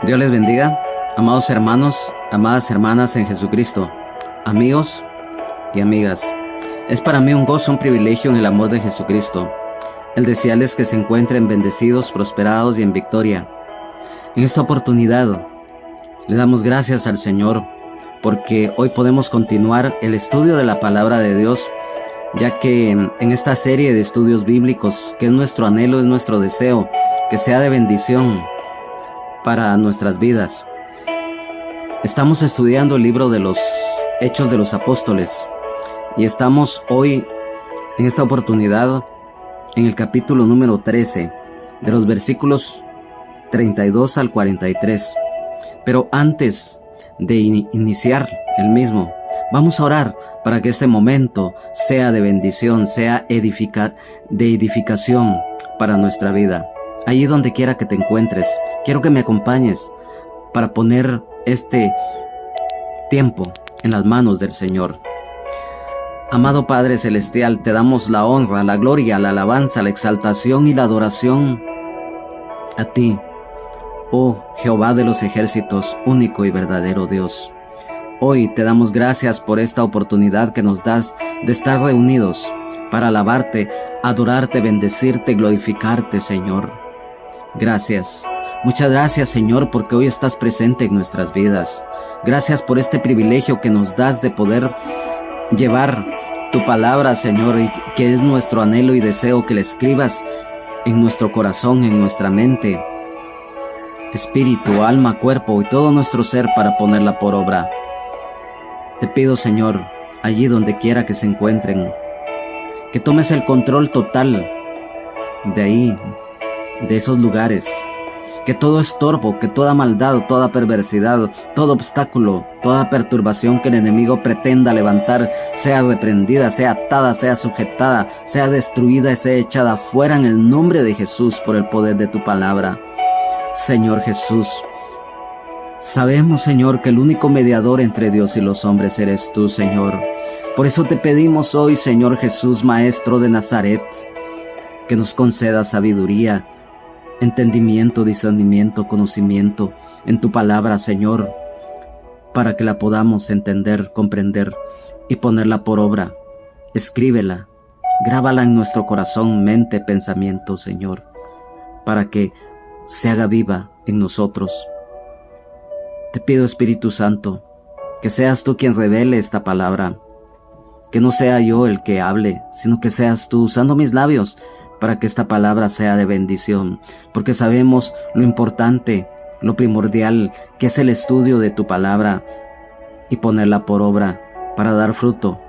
Dios les bendiga, amados hermanos, amadas hermanas en Jesucristo, amigos y amigas. Es para mí un gozo, un privilegio en el amor de Jesucristo, el desearles que se encuentren bendecidos, prosperados y en victoria. En esta oportunidad le damos gracias al Señor porque hoy podemos continuar el estudio de la palabra de Dios, ya que en esta serie de estudios bíblicos, que es nuestro anhelo, es nuestro deseo, que sea de bendición para nuestras vidas. Estamos estudiando el libro de los Hechos de los Apóstoles y estamos hoy, en esta oportunidad, en el capítulo número 13, de los versículos 32 al 43. Pero antes de iniciar el mismo, vamos a orar para que este momento sea de bendición, sea de edificación para nuestra vida. Allí donde quiera que te encuentres, quiero que me acompañes para poner este tiempo en las manos del Señor. Amado Padre Celestial, te damos la honra, la gloria, la alabanza, la exaltación y la adoración a ti, oh Jehová de los ejércitos, único y verdadero Dios. Hoy te damos gracias por esta oportunidad que nos das de estar reunidos para alabarte, adorarte, bendecirte, glorificarte, Señor. Gracias. Muchas gracias, Señor, porque hoy estás presente en nuestras vidas. Gracias por este privilegio que nos das de poder llevar tu palabra, Señor, y que es nuestro anhelo y deseo que la escribas en nuestro corazón, en nuestra mente, espíritu, alma, cuerpo y todo nuestro ser para ponerla por obra. Te pido, Señor, allí donde quiera que se encuentren, que tomes el control total de ahí, de esos lugares, que todo estorbo, que toda maldad, toda perversidad, todo obstáculo, toda perturbación que el enemigo pretenda levantar sea reprendida, sea atada, sea sujetada, sea destruida y sea echada fuera en el nombre de Jesús por el poder de tu palabra. Señor Jesús, sabemos, Señor, que el único mediador entre Dios y los hombres eres tú, Señor. Por eso te pedimos hoy, Señor Jesús, Maestro de Nazaret, que nos conceda sabiduría, entendimiento, discernimiento, conocimiento en tu palabra, Señor, para que la podamos entender, comprender y ponerla por obra. Escríbela, grábala en nuestro corazón, mente, pensamiento, Señor, para que se haga viva en nosotros. Te pido, Espíritu Santo, que seas tú quien revele esta palabra, que no sea yo el que hable, sino que seas tú usando mis labios para que esta palabra sea de bendición, porque sabemos lo importante, lo primordial, que es el estudio de tu palabra y ponerla por obra para dar fruto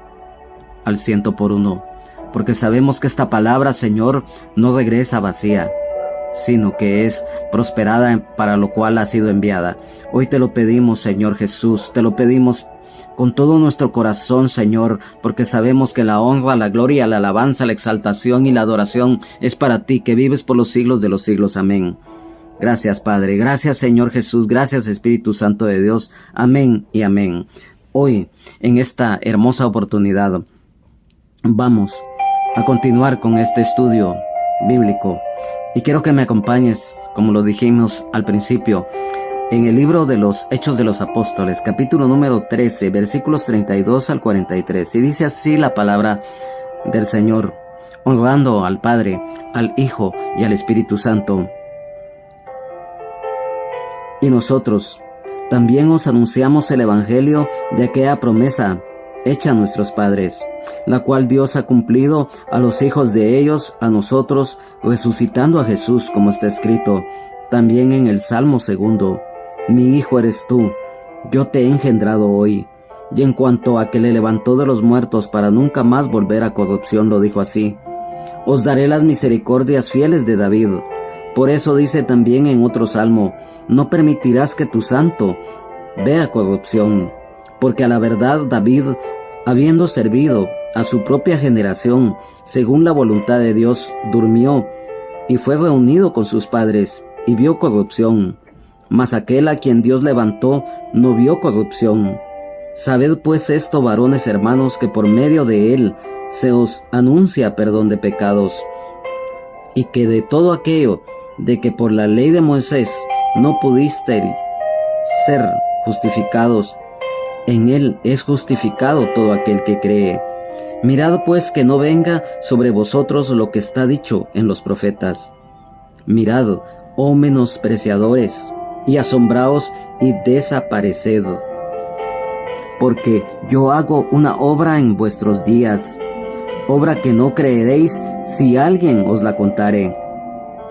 al 100%, porque sabemos que esta palabra, Señor, no regresa vacía, sino que es prosperada para lo cual ha sido enviada. Hoy te lo pedimos, Señor Jesús, te lo pedimos con todo nuestro corazón, Señor, porque sabemos que la honra, la gloria, la alabanza, la exaltación y la adoración es para ti, que vives por los siglos de los siglos. Amén. Gracias, Padre. Gracias, Señor Jesús. Gracias, Espíritu Santo de Dios. Amén y amén. Hoy, en esta hermosa oportunidad, vamos a continuar con este estudio bíblico. Y quiero que me acompañes, como lo dijimos al principio, en el libro de los Hechos de los Apóstoles, capítulo número 13, versículos 32 al 43. Y dice así la palabra del Señor, honrando al Padre, al Hijo y al Espíritu Santo. Y nosotros también os anunciamos el Evangelio de aquella promesa hecha a nuestros padres, la cual Dios ha cumplido a los hijos de ellos, a nosotros, resucitando a Jesús, como está escrito también en el Salmo 2. Mi hijo eres tú, yo te he engendrado hoy. Y en cuanto a que le levantó de los muertos para nunca más volver a corrupción, lo dijo así: os daré las misericordias fieles de David. Por eso dice también en otro salmo: no permitirás que tu santo vea corrupción. Porque a la verdad David, habiendo servido a su propia generación, según la voluntad de Dios, durmió y fue reunido con sus padres y vio corrupción. Mas aquel a quien Dios levantó no vio corrupción. Sabed pues esto, varones hermanos, que por medio de él se os anuncia perdón de pecados, y que de todo aquello de que por la ley de Moisés no pudisteis ser justificados. En Él es justificado todo aquel que cree. Mirad pues que no venga sobre vosotros lo que está dicho en los profetas. Mirad, oh menospreciadores, y asombraos y desapareced. Porque yo hago una obra en vuestros días, obra que no creeréis si alguien os la contare.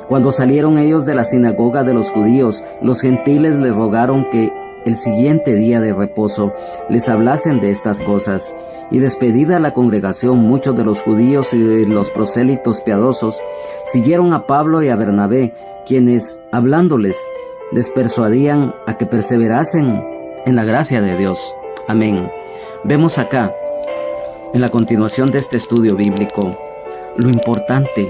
Cuando salieron ellos de la sinagoga de los judíos, los gentiles les rogaron que el siguiente día de reposo les hablasen de estas cosas. Y despedida la congregación, muchos de los judíos y de los prosélitos piadosos siguieron a Pablo y a Bernabé, quienes, hablándoles, les persuadían a que perseverasen en la gracia de Dios. Amén. Vemos acá, en la continuación de este estudio bíblico, lo importante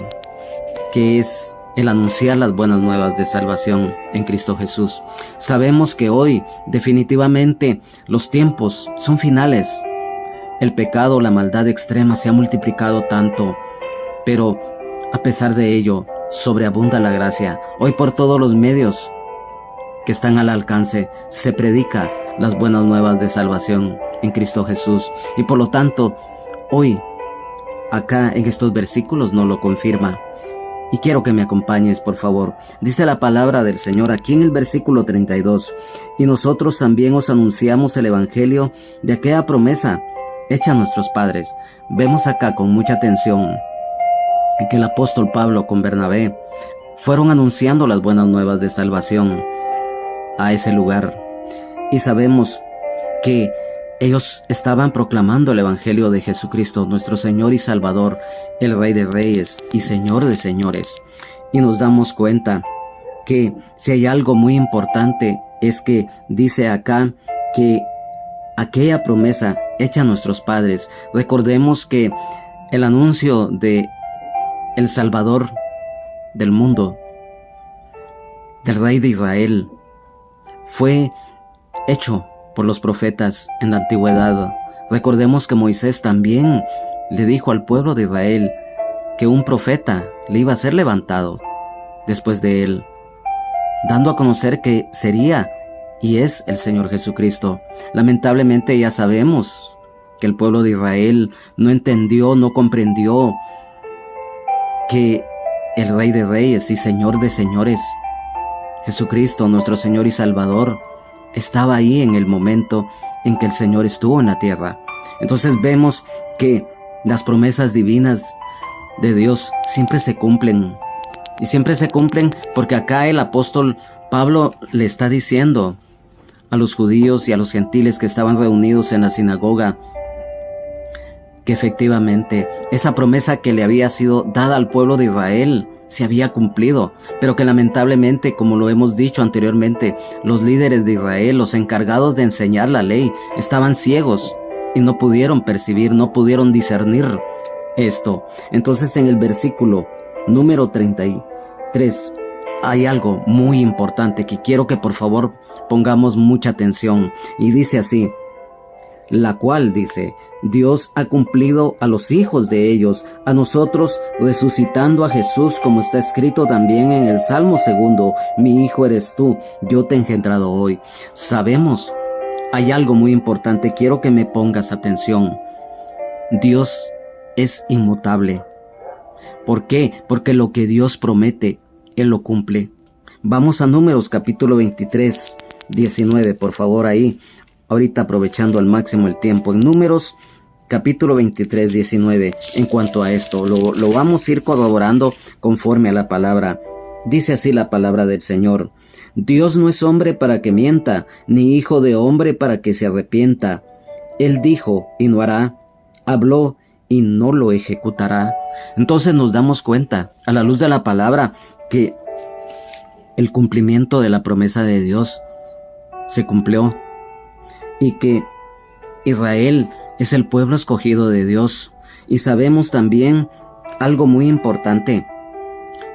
que es el anunciar las buenas nuevas de salvación en Cristo Jesús. Sabemos que hoy definitivamente los tiempos son finales. El pecado, la maldad extrema se ha multiplicado tanto, pero a pesar de ello, sobreabunda la gracia. Hoy por todos los medios que están al alcance se predica las buenas nuevas de salvación en Cristo Jesús. Y por lo tanto, hoy, acá en estos versículos nos lo confirma. Y quiero que me acompañes, por favor. Dice la palabra del Señor aquí en el versículo 32. Y nosotros también os anunciamos el evangelio de aquella promesa hecha a nuestros padres. Vemos acá con mucha atención que el apóstol Pablo con Bernabé fueron anunciando las buenas nuevas de salvación a ese lugar. Y sabemos que ellos estaban proclamando el evangelio de Jesucristo, nuestro Señor y Salvador, el Rey de Reyes y Señor de Señores. Y nos damos cuenta que si hay algo muy importante es que dice acá que aquella promesa hecha a nuestros padres. Recordemos que el anuncio de el Salvador del mundo, del Rey de Israel, fue hecho por los profetas en la antigüedad. Recordemos que Moisés también le dijo al pueblo de Israel que un profeta le iba a ser levantado después de él, dando a conocer que sería y es el Señor Jesucristo. Lamentablemente ya sabemos que el pueblo de Israel no entendió, no comprendió que el Rey de Reyes y Señor de Señores, Jesucristo, nuestro Señor y Salvador, estaba ahí en el momento en que el Señor estuvo en la tierra. Entonces vemos que las promesas divinas de Dios siempre se cumplen. Y siempre se cumplen porque acá el apóstol Pablo le está diciendo a los judíos y a los gentiles que estaban reunidos en la sinagoga que efectivamente esa promesa que le había sido dada al pueblo de Israel se había cumplido, pero que lamentablemente, como lo hemos dicho anteriormente, los líderes de Israel, los encargados de enseñar la ley, estaban ciegos y no pudieron percibir, no pudieron discernir esto. Entonces en el versículo número 33 hay algo muy importante que quiero que por favor pongamos mucha atención, y dice así: la cual, dice, Dios ha cumplido a los hijos de ellos, a nosotros resucitando a Jesús, como está escrito también en el Salmo 2, mi hijo eres tú, yo te he engendrado hoy. Sabemos, hay algo muy importante, quiero que me pongas atención. Dios es inmutable. ¿Por qué? Porque lo que Dios promete, Él lo cumple. Vamos a Números capítulo 23, 19, por favor ahí. Ahorita aprovechando al máximo el tiempo, en Números capítulo 23, 19, en cuanto a esto, lo vamos a ir corroborando conforme a la palabra. Dice así la palabra del Señor: Dios no es hombre para que mienta, ni hijo de hombre para que se arrepienta. Él dijo y no hará, habló y no lo ejecutará. Entonces nos damos cuenta, a la luz de la palabra, que el cumplimiento de la promesa de Dios se cumplió, y que Israel es el pueblo escogido de Dios. Y sabemos también algo muy importante,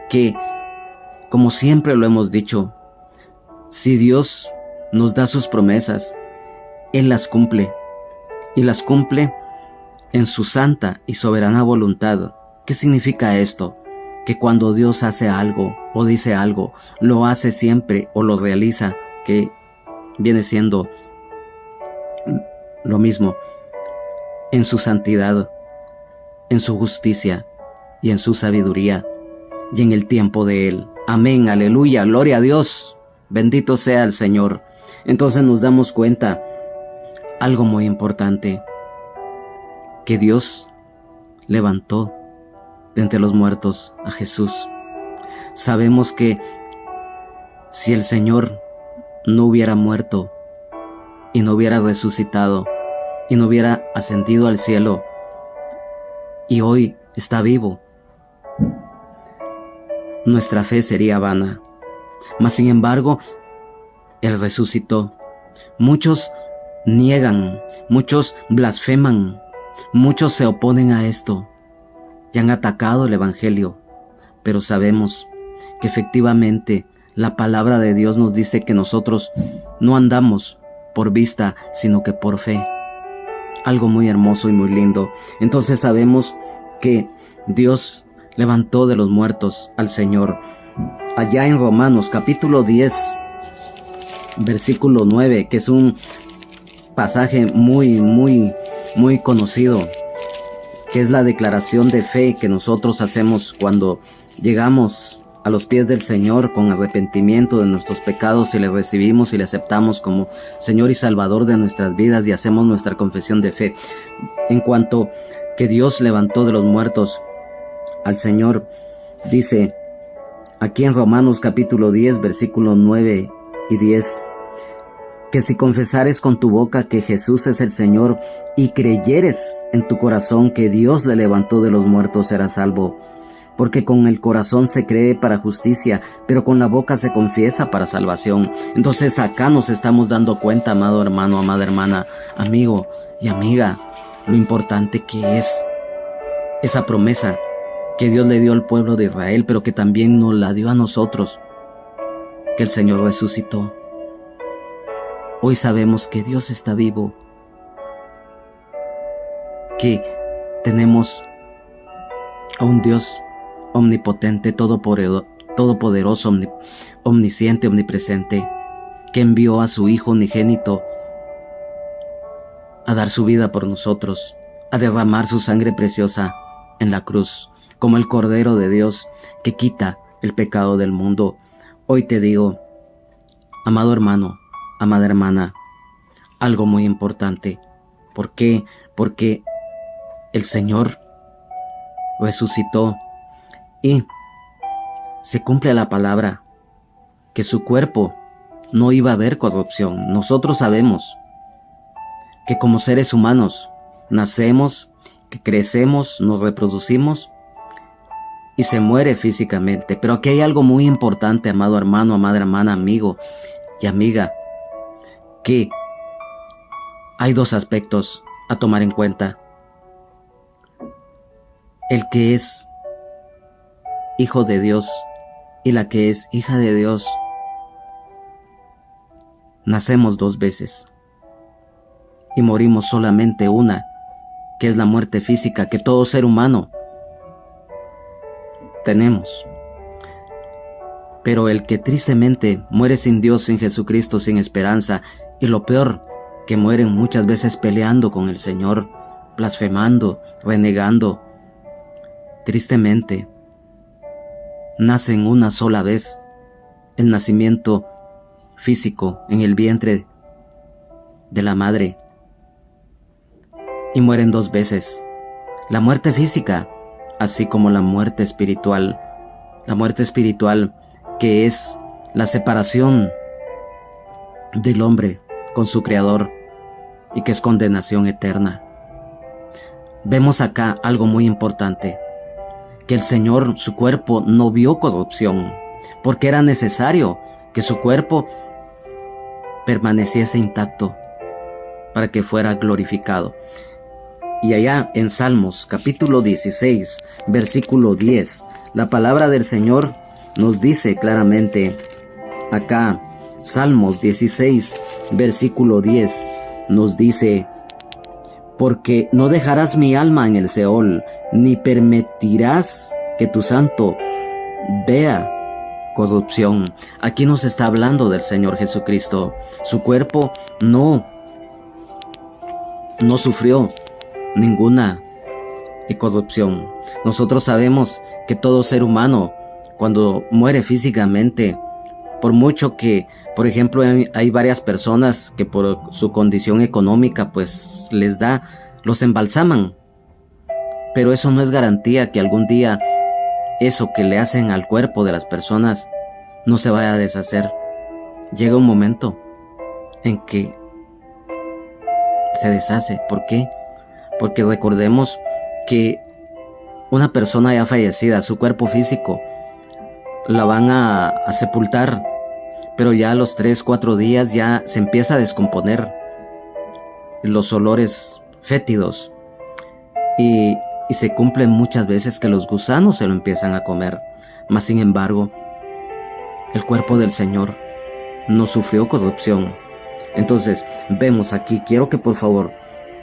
que como siempre lo hemos dicho, si Dios nos da sus promesas, Él las cumple, y las cumple en su santa y soberana voluntad. ¿Qué significa esto? Que cuando Dios hace algo o dice algo, lo hace siempre o lo realiza, que viene siendo lo mismo en su santidad, en su justicia y en su sabiduría y en el tiempo de Él. Amén, aleluya, gloria a Dios, bendito sea el Señor. Entonces nos damos cuenta algo muy importante, que Dios levantó de entre los muertos a Jesús. Sabemos que si el Señor no hubiera muerto y no hubiera resucitado y no hubiera ascendido al cielo y hoy está vivo, nuestra fe sería vana. Mas sin embargo, Él resucitó. Muchos niegan, muchos blasfeman, muchos se oponen a esto y han atacado el Evangelio, pero sabemos que efectivamente la palabra de Dios nos dice que nosotros no andamos por vista, sino que por fe. Algo muy hermoso y muy lindo. Entonces sabemos que Dios levantó de los muertos al Señor. Allá en Romanos capítulo 10, versículo 9, que es un pasaje muy conocido, que es la declaración de fe que nosotros hacemos cuando llegamos a los pies del Señor con arrepentimiento de nuestros pecados y le recibimos y le aceptamos como Señor y Salvador de nuestras vidas y hacemos nuestra confesión de fe. En cuanto que Dios levantó de los muertos al Señor, dice aquí en Romanos capítulo 10, versículos 9 y 10, que si confesares con tu boca que Jesús es el Señor y creyeres en tu corazón que Dios le levantó de los muertos, serás salvo. Porque con el corazón se cree para justicia, pero con la boca se confiesa para salvación. Entonces acá nos estamos dando cuenta, amado hermano, amada hermana, amigo y amiga, lo importante que es esa promesa que Dios le dio al pueblo de Israel, pero que también nos la dio a nosotros, que el Señor resucitó. Hoy sabemos que Dios está vivo, que tenemos a un Dios omnipotente, todopoderoso, omnisciente, omnipresente, que envió a su Hijo unigénito a dar su vida por nosotros, a derramar su sangre preciosa en la cruz, como el Cordero de Dios que quita el pecado del mundo. Hoy te digo, amado hermano, amada hermana, algo muy importante. ¿Por qué? Porque el Señor resucitó y se cumple la palabra que su cuerpo no iba a haber corrupción. Nosotros sabemos que como seres humanos nacemos, que crecemos, nos reproducimos y se muere físicamente. Pero aquí hay algo muy importante, amado hermano, amada hermana, amigo y amiga, que hay dos aspectos a tomar en cuenta. El que es hijo de Dios y la que es hija de Dios, nacemos dos veces y morimos solamente una, que es la muerte física que todo ser humano tenemos. Pero el que tristemente muere sin Dios, sin Jesucristo, sin esperanza, y lo peor, que mueren muchas veces peleando con el Señor, blasfemando, renegando, tristemente nacen una sola vez, el nacimiento físico en el vientre de la madre, y mueren dos veces, la muerte física, así como la muerte espiritual que es la separación del hombre con su Creador y que es condenación eterna. Vemos acá algo muy importante, que el Señor, su cuerpo no vio corrupción, porque era necesario que su cuerpo permaneciese intacto para que fuera glorificado. Y allá en Salmos capítulo 16, versículo 10, la palabra del Señor nos dice claramente, acá, Salmos 16, versículo 10, nos dice: porque no dejarás mi alma en el Seol, ni permitirás que tu santo vea corrupción. Aquí nos está hablando del Señor Jesucristo. Su cuerpo no sufrió ninguna corrupción. Nosotros sabemos que todo ser humano, cuando muere físicamente, por mucho que, por ejemplo, hay varias personas que por su condición económica pues les da, los embalsaman, pero eso no es garantía que algún día eso que le hacen al cuerpo de las personas no se vaya a deshacer. Llega un momento en que se deshace. ¿Por qué? Porque recordemos que una persona ya fallecida, su cuerpo físico, la van a sepultar, pero ya a los 3-4 días ya se empieza a descomponer, los olores fétidos, y se cumplen muchas veces que los gusanos se lo empiezan a comer. Mas sin embargo, el cuerpo del Señor no sufrió corrupción. Entonces vemos aquí, quiero que por favor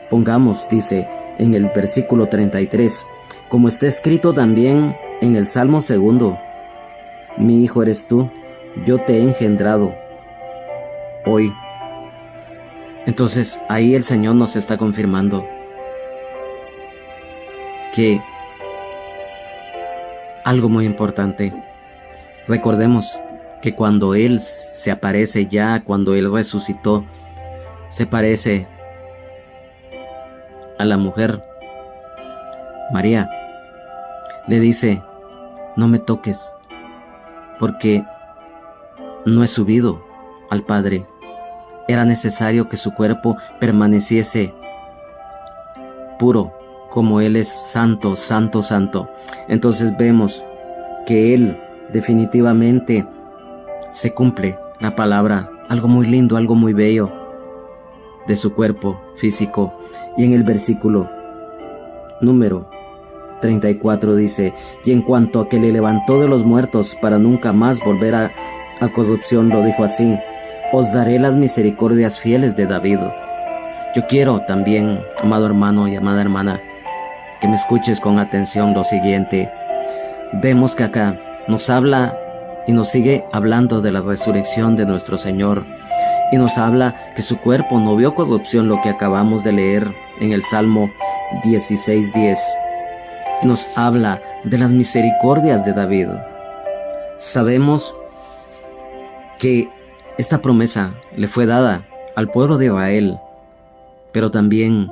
pongamos, dice en el versículo 33, como está escrito también en el Salmo 2, mi hijo eres tú, yo te he engendrado hoy. Entonces ahí el Señor nos está confirmando que algo muy importante. Recordemos que cuando Él se aparece ya, cuando Él resucitó, se parece a la mujer. María le dice, no me toques, porque no he subido al Padre. Era necesario que su cuerpo permaneciese puro, como Él es santo, santo, santo. Entonces vemos que Él definitivamente se cumple la palabra, algo muy lindo, algo muy bello de su cuerpo físico. Y en el versículo número 34 dice, y en cuanto a que le levantó de los muertos para nunca más volver a corrupción, lo dijo así, os daré las misericordias fieles de David. Yo quiero también, amado hermano y amada hermana, que me escuches con atención lo siguiente. Vemos que acá nos habla y nos sigue hablando de la resurrección de nuestro Señor, y nos habla que su cuerpo no vio corrupción, lo que acabamos de leer en el Salmo 16:10. Nos habla de las misericordias de David. Sabemos que esta promesa le fue dada al pueblo de Israel, pero también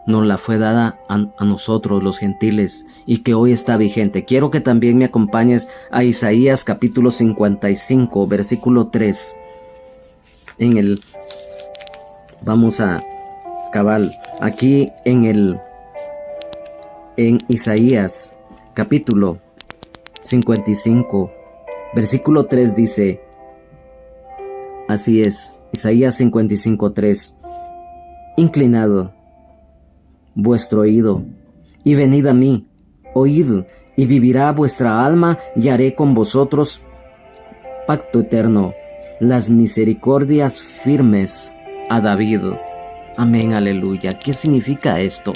nos la fue dada a nosotros los gentiles, y que hoy está vigente. Quiero que también me acompañes a Isaías capítulo 55, versículo 3. Vamos a cabal, aquí en Isaías capítulo 55, versículo 3 dice, así es, Isaías 55, 3, inclinado vuestro oído, y venid a mí, oíd, y vivirá vuestra alma, y haré con vosotros pacto eterno, las misericordias firmes a David. Amén, aleluya. ¿Qué significa esto?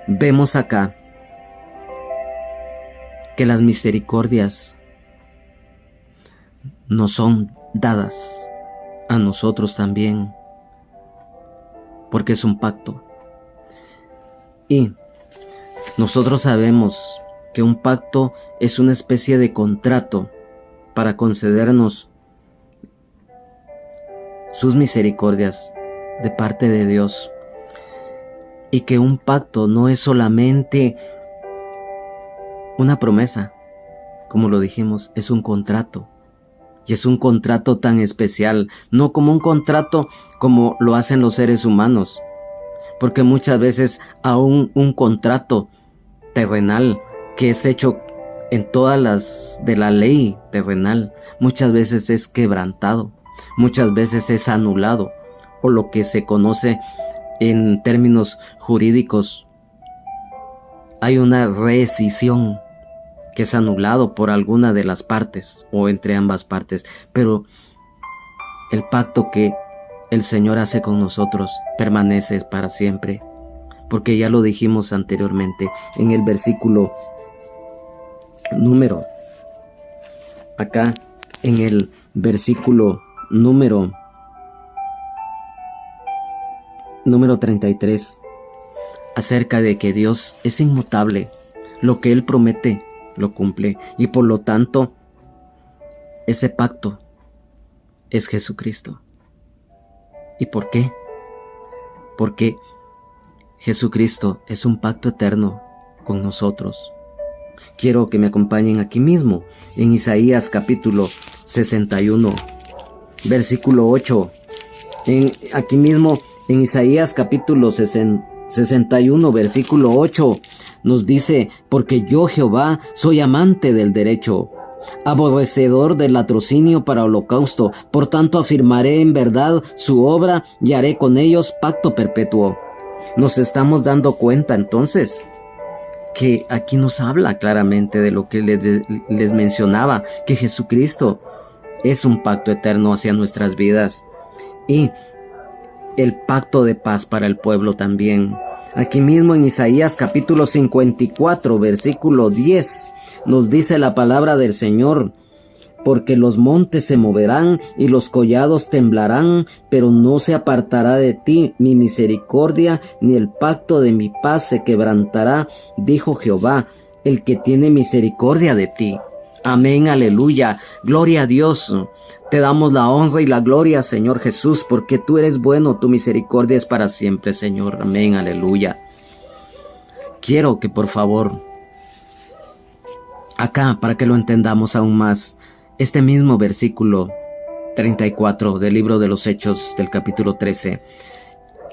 Vemos acá que las misericordias nos son dadas a nosotros también, porque es un pacto. Y nosotros sabemos que un pacto es una especie de contrato para concedernos sus misericordias de parte de Dios. Y que un pacto no es solamente una promesa, como lo dijimos, es un contrato. Y es un contrato tan especial, no como un contrato como lo hacen los seres humanos. Porque muchas veces aún un contrato terrenal que es hecho en todas las de la ley terrenal, muchas veces es quebrantado, muchas veces es anulado, o lo que se conoce en términos jurídicos, hay una rescisión que es anulado por alguna de las partes o entre ambas partes. Pero el pacto que el Señor hace con nosotros permanece para siempre, porque ya lo dijimos anteriormente en el versículo número acá en el versículo número 33, acerca de que Dios es inmutable, lo que Él promete lo cumple, y por lo tanto ese pacto es Jesucristo. ¿Y por qué? Porque Jesucristo es un pacto eterno con nosotros. Quiero que me acompañen aquí mismo en Isaías capítulo 61, versículo 8. Aquí mismo en Isaías capítulo 61, versículo 8, nos dice: porque yo, Jehová, soy amante del derecho, aborrecedor del latrocinio para holocausto. Por tanto afirmaré en verdad su obra y haré con ellos pacto perpetuo. Nos estamos dando cuenta entonces que aquí nos habla claramente de lo que les mencionaba, que Jesucristo es un pacto eterno hacia nuestras vidas y el pacto de paz para el pueblo también. Aquí mismo en Isaías capítulo 54, versículo 10, nos dice la palabra del Señor: porque los montes se moverán y los collados temblarán, pero no se apartará de ti mi misericordia, ni el pacto de mi paz se quebrantará, dijo Jehová, el que tiene misericordia de ti. Amén, aleluya, gloria a Dios. Te damos la honra y la gloria, Señor Jesús, porque tú eres bueno, tu misericordia es para siempre, Señor. Amén, aleluya. Quiero que por favor, acá, para que lo entendamos aún más, este mismo versículo 34 del libro de los Hechos del capítulo 13,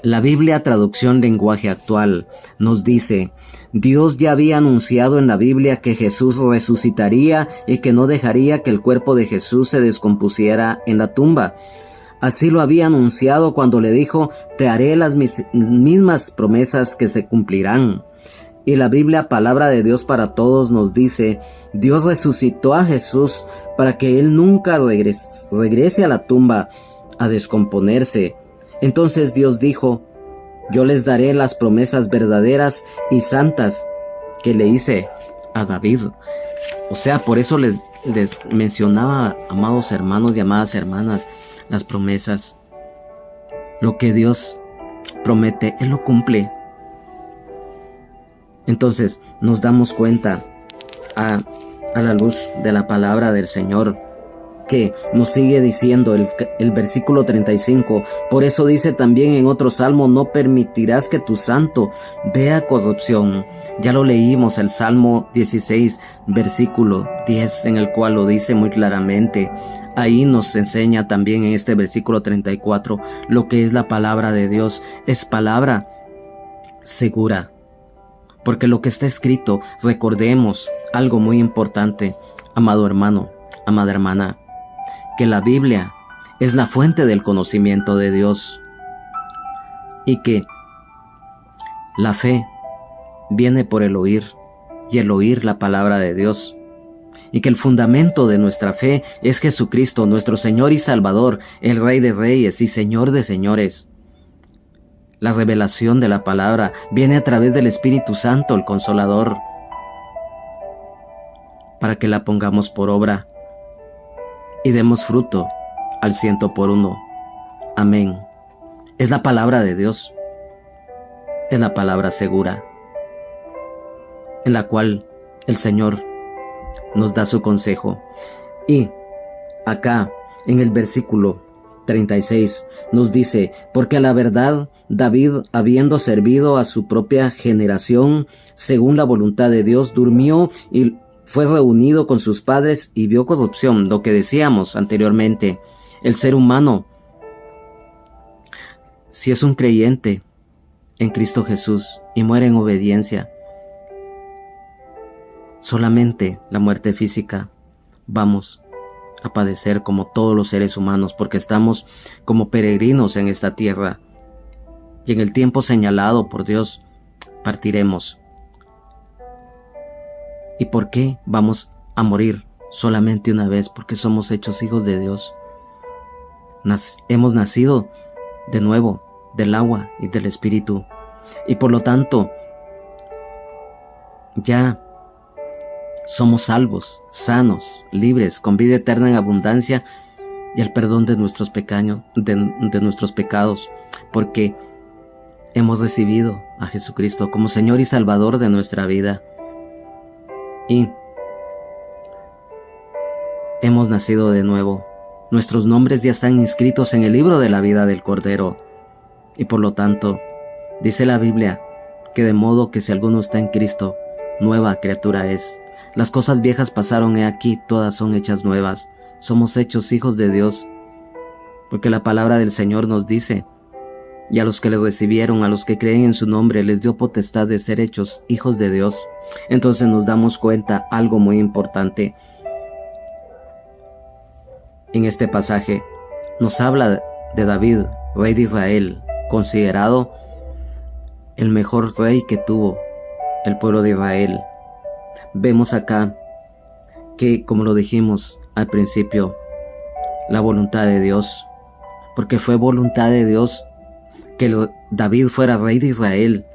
la Biblia traducción lenguaje actual nos dice: Dios ya había anunciado en la Biblia que Jesús resucitaría y que no dejaría que el cuerpo de Jesús se descompusiera en la tumba. Así lo había anunciado cuando le dijo: te haré las mismas promesas que se cumplirán. Y la Biblia, palabra de Dios para todos, nos dice: Dios resucitó a Jesús para que Él nunca regrese a la tumba a descomponerse. Entonces Dios dijo: yo les daré las promesas verdaderas y santas que le hice a David. O sea, por eso les mencionaba, amados hermanos y amadas hermanas, las promesas. Lo que Dios promete, Él lo cumple. Entonces nos damos cuenta a la luz de la palabra del Señor, que nos sigue diciendo el versículo 35. Por eso dice también en otro salmo: no permitirás que tu santo vea corrupción. Ya lo leímos, el Salmo 16, versículo 10, en el cual lo dice muy claramente. Ahí nos enseña también en este versículo 34 lo que es la palabra de Dios. Es palabra segura. Porque lo que está escrito, recordemos algo muy importante, amado hermano, amada hermana, que la Biblia es la fuente del conocimiento de Dios y que la fe viene por el oír y el oír la palabra de Dios, y que el fundamento de nuestra fe es Jesucristo, nuestro Señor y Salvador, el Rey de Reyes y Señor de Señores. La revelación de la palabra viene a través del Espíritu Santo, el Consolador, para que la pongamos por obra y demos fruto al 100%. Amén. Es la palabra de Dios. Es la palabra segura, en la cual el Señor nos da su consejo. Y acá, en el versículo 36, nos dice: porque a la verdad David, habiendo servido a su propia generación según la voluntad de Dios, durmió y fue reunido con sus padres y vio corrupción. Lo que decíamos anteriormente, el ser humano, si es un creyente en Cristo Jesús y muere en obediencia, solamente la muerte física vamos a padecer como todos los seres humanos, porque estamos como peregrinos en esta tierra y en el tiempo señalado por Dios partiremos. ¿Y por qué vamos a morir solamente una vez? Porque somos hechos hijos de Dios. Hemos nacido de nuevo del agua y del Espíritu, y por lo tanto ya somos salvos, sanos, libres, con vida eterna en abundancia y el perdón de nuestros pecados, porque hemos recibido a Jesucristo como Señor y Salvador de nuestra vida. Y hemos nacido de nuevo. Nuestros nombres ya están inscritos en el libro de la vida del Cordero. Y por lo tanto, dice la Biblia, que de modo que si alguno está en Cristo, nueva criatura es. Las cosas viejas pasaron, he aquí, todas son hechas nuevas. Somos hechos hijos de Dios, porque la palabra del Señor nos dice: y a los que le recibieron, a los que creen en su nombre, les dio potestad de ser hechos hijos de Dios. Entonces nos damos cuenta algo muy importante. En este pasaje nos habla de David, rey de Israel, considerado el mejor rey que tuvo el pueblo de Israel. Vemos acá que, como lo dijimos al principio, la voluntad de Dios, porque fue voluntad de Dios que David fuera rey de Israel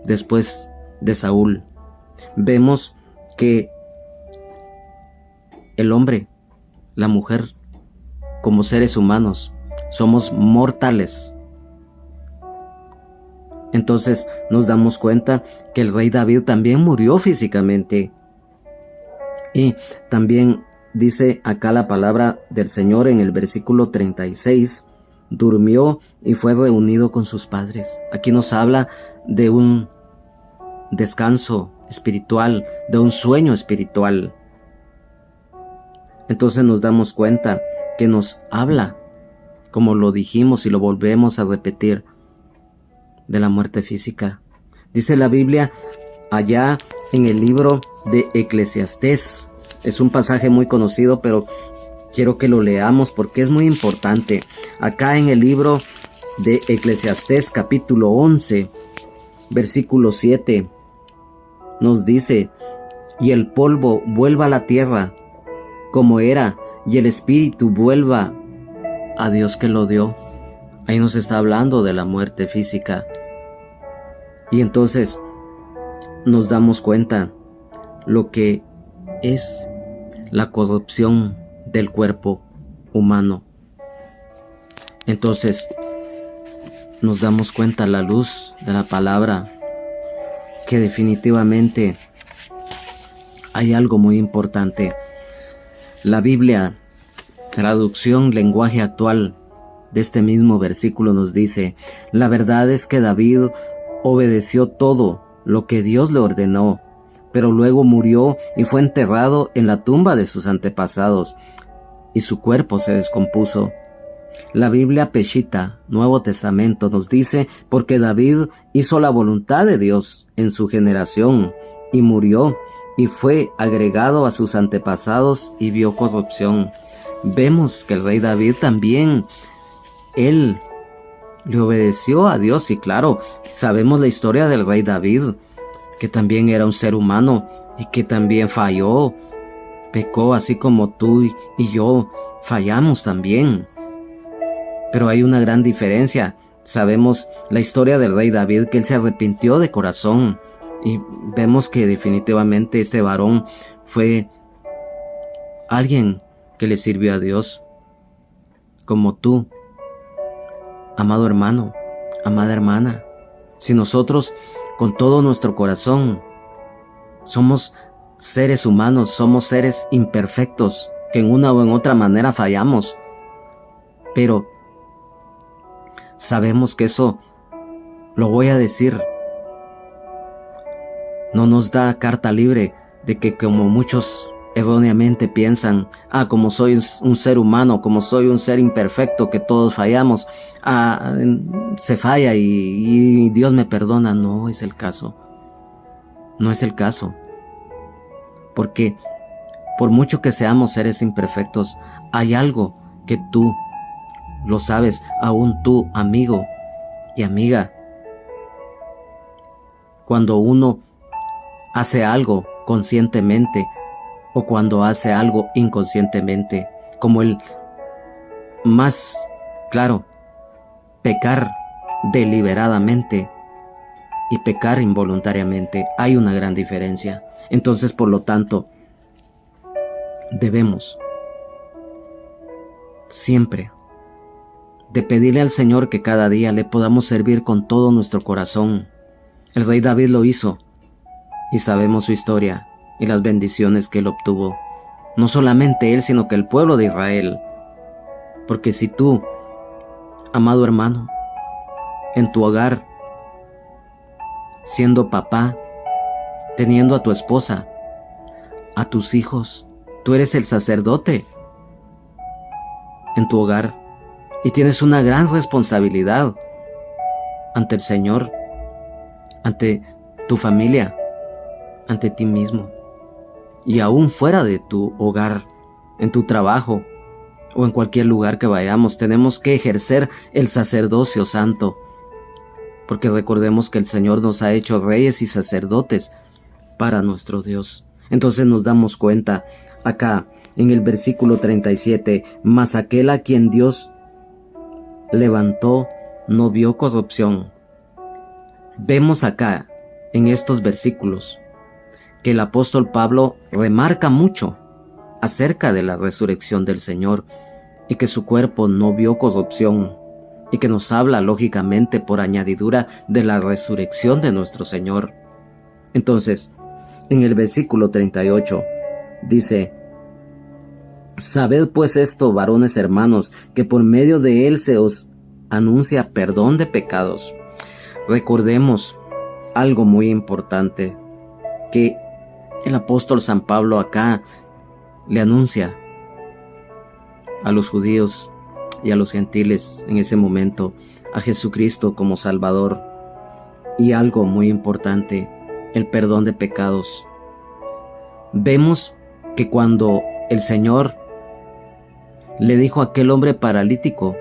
después de Saúl. Vemos que el hombre, la mujer, como seres humanos, somos mortales. Entonces nos damos cuenta que el rey David también murió físicamente. Y también dice acá la palabra del Señor en el versículo 36, durmió y fue reunido con sus padres. Aquí nos habla de un descanso espiritual, de un sueño espiritual. Entonces nos damos cuenta que nos habla, como lo dijimos y lo volvemos a repetir, de la muerte física. Dice la Biblia allá en el libro de Eclesiastés. Es un pasaje muy conocido, pero quiero que lo leamos porque es muy importante. Acá en el libro de Eclesiastés capítulo 11, versículo 7, nos dice: y el polvo vuelva a la tierra como era, y el espíritu vuelva a Dios que lo dio. Ahí nos está hablando de la muerte física. Y entonces nos damos cuenta lo que es la corrupción del cuerpo humano. Entonces nos damos cuenta a la luz de la palabra que definitivamente hay algo muy importante. La Biblia, traducción lenguaje actual, de este mismo versículo nos dice: la verdad es que David obedeció todo lo que Dios le ordenó, pero luego murió y fue enterrado en la tumba de sus antepasados, y su cuerpo se descompuso. La Biblia Peshitta, Nuevo Testamento, nos dice: porque David hizo la voluntad de Dios en su generación, y murió, y fue agregado a sus antepasados, y vio corrupción. Vemos que el rey David también, él le obedeció a Dios. Y claro, sabemos la historia del rey David, que también era un ser humano y que también falló, pecó, así como tú y yo fallamos también. Pero hay una gran diferencia. Sabemos la historia del rey David, que él se arrepintió de corazón, y vemos que definitivamente este varón fue alguien que le sirvió a Dios, como tú, amado hermano, amada hermana. Si nosotros con todo nuestro corazón somos seres humanos, somos seres imperfectos, que en una o en otra manera fallamos, pero sabemos que eso, lo voy a decir, no nos da carta libre de que, como muchos erróneamente piensan, como soy un ser humano, como soy un ser imperfecto, que todos fallamos, se falla y Dios me perdona. No es el caso. No es el caso. Porque por mucho que seamos seres imperfectos, hay algo que tú lo sabes, aún tú, amigo y amiga. Cuando uno hace algo conscientemente o cuando hace algo inconscientemente, como el más claro, pecar deliberadamente y pecar involuntariamente, hay una gran diferencia. Entonces, por lo tanto, debemos siempre de pedirle al Señor que cada día le podamos servir con todo nuestro corazón. El rey David lo hizo y sabemos su historia y las bendiciones que él obtuvo. No solamente él, sino que el pueblo de Israel. Porque si tú, amado hermano, en tu hogar, siendo papá, teniendo a tu esposa, a tus hijos, tú eres el sacerdote en tu hogar y tienes una gran responsabilidad ante el Señor, ante tu familia, ante ti mismo y aún fuera de tu hogar, en tu trabajo o en cualquier lugar que vayamos. Tenemos que ejercer el sacerdocio santo, porque recordemos que el Señor nos ha hecho reyes y sacerdotes para nuestro Dios. Entonces nos damos cuenta acá en el versículo 37, mas aquel a quien Dios levantó no vio corrupción. Vemos acá en estos versículos que el apóstol Pablo remarca mucho acerca de la resurrección del Señor y que su cuerpo no vio corrupción, y que nos habla lógicamente por añadidura de la resurrección de nuestro Señor. Entonces, en el versículo 38 dice: sabed pues esto, varones hermanos, que por medio de él se os anuncia perdón de pecados. Recordemos algo muy importante que el apóstol San Pablo acá le anuncia a los judíos y a los gentiles en ese momento a Jesucristo como Salvador, y algo muy importante, el perdón de pecados. Vemos que cuando el Señor le dijo a aquel hombre paralítico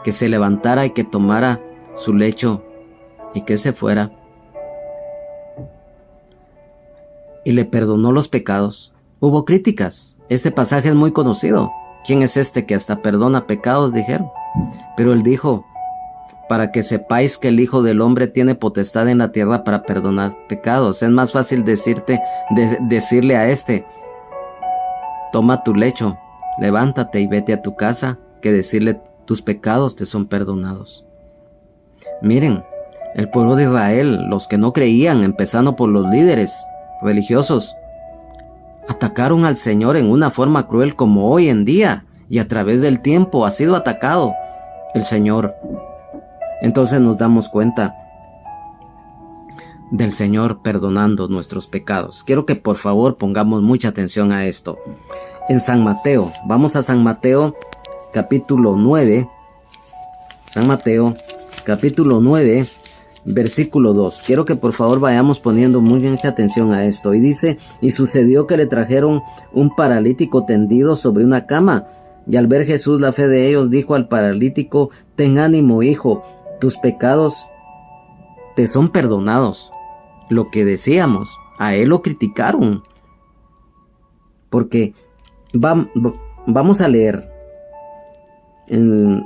que se levantara y que tomara su lecho y que se fuera, y le perdonó los pecados, hubo críticas. Este pasaje es muy conocido. ¿Quién es este que hasta perdona pecados?, dijeron. Pero él dijo: para que sepáis que el Hijo del Hombre tiene potestad en la tierra para perdonar pecados. Es más fácil decirle a este: toma tu lecho, levántate y vete a tu casa, que decirle: tus pecados te son perdonados. Miren, el pueblo de Israel, los que no creían, empezando por los líderes religiosos, atacaron al Señor en una forma cruel, como hoy en día y a través del tiempo ha sido atacado el Señor. Entonces nos damos cuenta del Señor perdonando nuestros pecados. Quiero que por favor pongamos mucha atención a esto. En San Mateo, vamos a San Mateo capítulo 9. San Mateo capítulo 9, versículo 2. Quiero que por favor vayamos poniendo mucha atención a esto. Y dice: y sucedió que le trajeron un paralítico tendido sobre una cama. Y al ver Jesús la fe de ellos, dijo al paralítico: ten ánimo, hijo, tus pecados te son perdonados. Lo que decíamos, a él lo criticaron. Porque vamos a leer en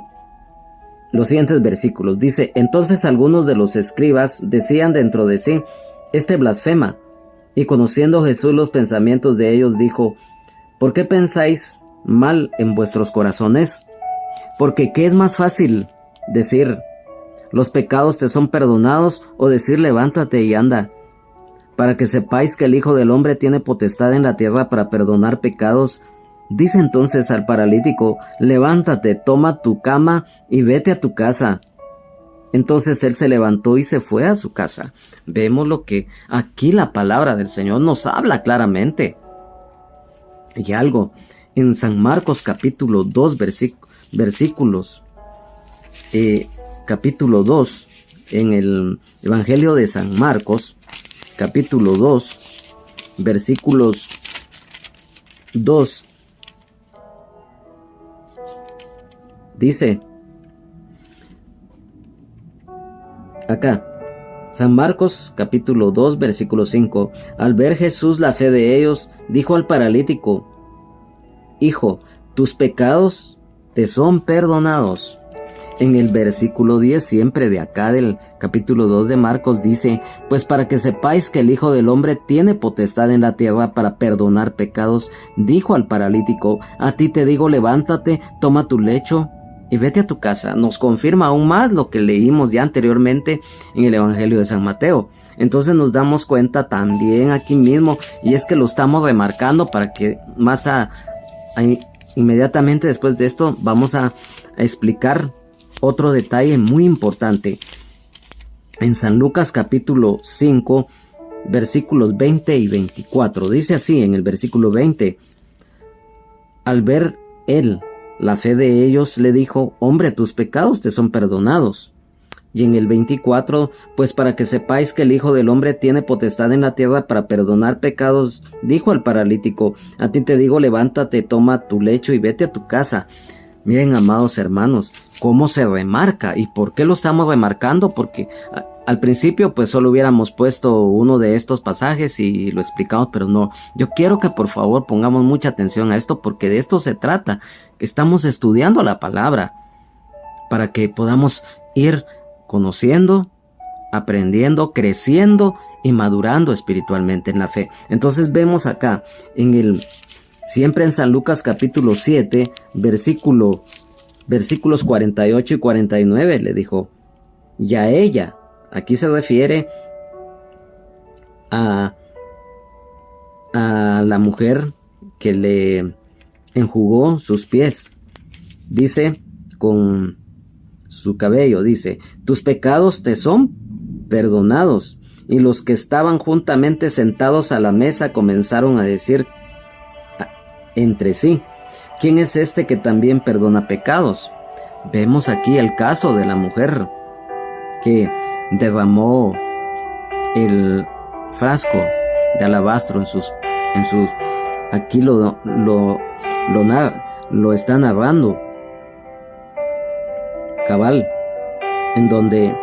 los siguientes versículos. Dice: entonces algunos de los escribas decían dentro de sí: este blasfema. Y conociendo Jesús los pensamientos de ellos, dijo: ¿por qué pensáis mal en vuestros corazones? Porque ¿qué es más fácil decir: los pecados te son perdonados, o decir: levántate y anda? Para que sepáis que el Hijo del Hombre tiene potestad en la tierra para perdonar pecados. Dice entonces al paralítico: levántate, toma tu cama y vete a tu casa. Entonces él se levantó y se fue a su casa. Vemos lo que aquí la palabra del Señor nos habla claramente. Y algo en San Marcos capítulo 2 versículos capítulo 2, en el Evangelio de San Marcos capítulo 2 versículos 2, dice acá, San Marcos capítulo 2 versículo 5: al ver Jesús la fe de ellos, dijo al paralítico: hijo, tus pecados te son perdonados. En el versículo 10, siempre de acá del capítulo 2 de Marcos, dice: pues para que sepáis que el Hijo del Hombre tiene potestad en la tierra para perdonar pecados, dijo al paralítico: a ti te digo, levántate, toma tu lecho y vete a tu casa. Nos confirma aún más lo que leímos ya anteriormente en el Evangelio de San Mateo. Entonces nos damos cuenta también aquí mismo, y es que lo estamos remarcando para que inmediatamente después de esto vamos a explicar otro detalle muy importante. En San Lucas capítulo 5, versículos 20 y 24, dice así en el versículo 20: al ver él la fe de ellos, le dijo: hombre, tus pecados te son perdonados. Y en el 24, pues para que sepáis que el Hijo del Hombre tiene potestad en la tierra para perdonar pecados, dijo al paralítico: a ti te digo, levántate, toma tu lecho y vete a tu casa. Miren, amados hermanos, cómo se remarca. ¿Y por qué lo estamos remarcando? Porque al principio pues solo hubiéramos puesto uno de estos pasajes y lo explicamos, pero no. Yo quiero que por favor pongamos mucha atención a esto, porque de esto se trata. Estamos estudiando la palabra para que podamos ir conociendo, aprendiendo, creciendo y madurando espiritualmente en la fe. Entonces vemos acá siempre en San Lucas capítulo 7, versículos 48 y 49, le dijo: y a ella, aquí se refiere a la mujer que le enjugó sus pies, dice, con su cabello, dice: tus pecados te son perdonados. Y los que estaban juntamente sentados a la mesa comenzaron a decir entre sí: ¿quién es este que también perdona pecados? Vemos aquí el caso de la mujer que derramó el frasco de alabastro en sus aquí lo está narrando cabal, en donde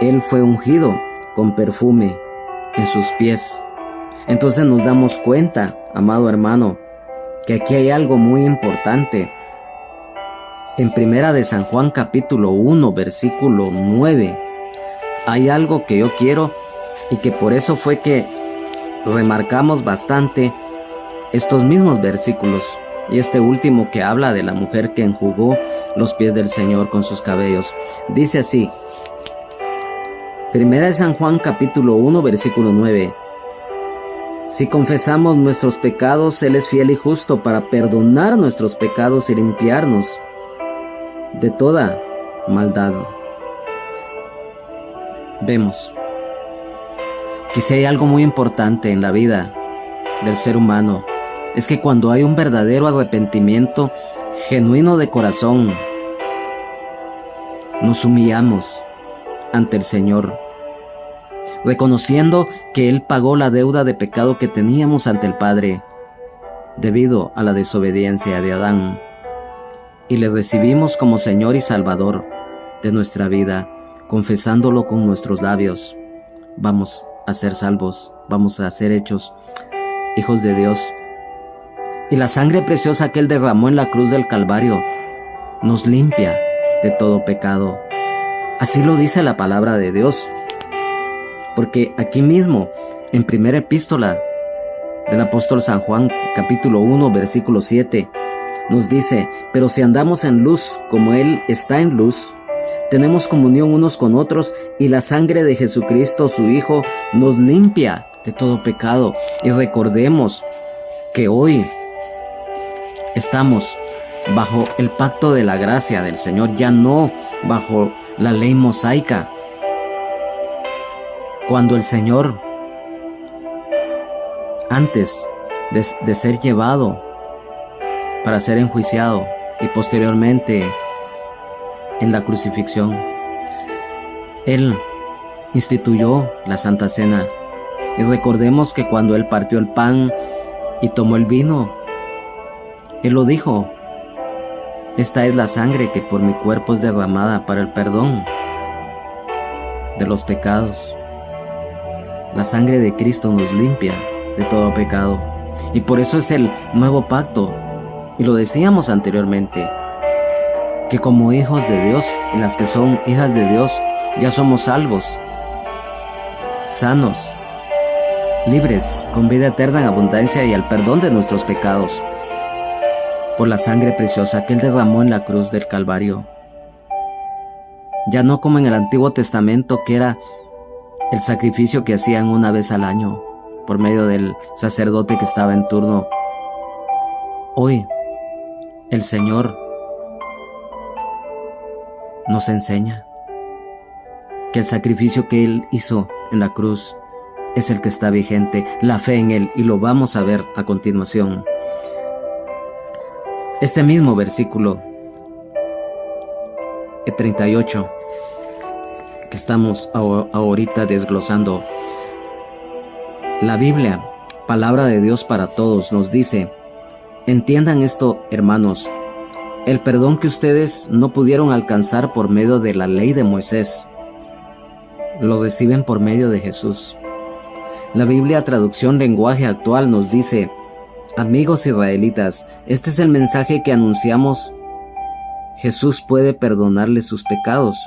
él fue ungido con perfume en sus pies. Entonces nos damos cuenta, amado hermano, que aquí hay algo muy importante. En Primera de San Juan capítulo 1, versículo 9, hay algo que yo quiero, y que por eso fue que remarcamos bastante estos mismos versículos, y este último que habla de la mujer que enjugó los pies del Señor con sus cabellos. Dice así, Primera de San Juan capítulo 1, versículo 9: si confesamos nuestros pecados, Él es fiel y justo para perdonar nuestros pecados y limpiarnos de toda maldad. Vemos que si hay algo muy importante en la vida del ser humano, es que cuando hay un verdadero arrepentimiento genuino de corazón, nos humillamos ante el Señor, reconociendo que Él pagó la deuda de pecado que teníamos ante el Padre debido a la desobediencia de Adán, y le recibimos como Señor y Salvador de nuestra vida, confesándolo con nuestros labios. Vamos a ser salvos, vamos a ser hechos hijos de Dios. Y la sangre preciosa que Él derramó en la cruz del Calvario nos limpia de todo pecado. Así lo dice la palabra de Dios. Porque aquí mismo, en primera epístola del apóstol San Juan, capítulo 1, versículo 7, nos dice: pero si andamos en luz como Él está en luz, tenemos comunión unos con otros, y la sangre de Jesucristo, su Hijo, nos limpia de todo pecado. Y recordemos que hoy estamos bajo el pacto de la gracia del Señor, ya no bajo la ley mosaica. Cuando el Señor, antes de ser llevado para ser enjuiciado y posteriormente en la crucifixión, Él instituyó la Santa Cena. Y recordemos que cuando Él partió el pan y tomó el vino, Él lo dijo: esta es la sangre que por mi cuerpo es derramada para el perdón de los pecados. La sangre de Cristo nos limpia de todo pecado, y por eso es el nuevo pacto. Y lo decíamos anteriormente, que como hijos de Dios y las que son hijas de Dios ya somos salvos, sanos, libres, con vida eterna en abundancia y al perdón de nuestros pecados, por la sangre preciosa que Él derramó en la cruz del Calvario. Ya no como en el Antiguo Testamento, que era el sacrificio que hacían una vez al año por medio del sacerdote que estaba en turno. Hoy el Señor nos enseña que el sacrificio que Él hizo en la cruz es el que está vigente, la fe en Él, y lo vamos a ver a continuación. Este mismo versículo 38 que estamos ahorita desglosando, la Biblia, palabra de Dios para todos, nos dice: entiendan esto, hermanos, el perdón que ustedes no pudieron alcanzar por medio de la ley de Moisés, lo reciben por medio de Jesús. La Biblia, traducción lenguaje actual, nos dice: amigos israelitas, este es el mensaje que anunciamos. Jesús puede perdonarles sus pecados.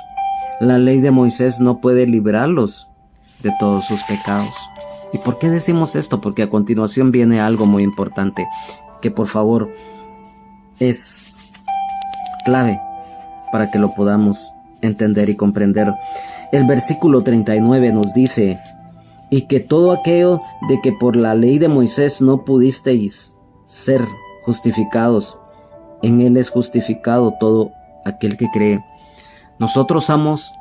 La ley de Moisés no puede librarlos de todos sus pecados. ¿Y por qué decimos esto? Porque a continuación viene algo muy importante, que por favor es clave para que lo podamos entender y comprender. El versículo 39 nos dice: y que todo aquello de que por la ley de Moisés no pudisteis ser justificados, en Él es justificado todo aquel que cree. Nosotros somos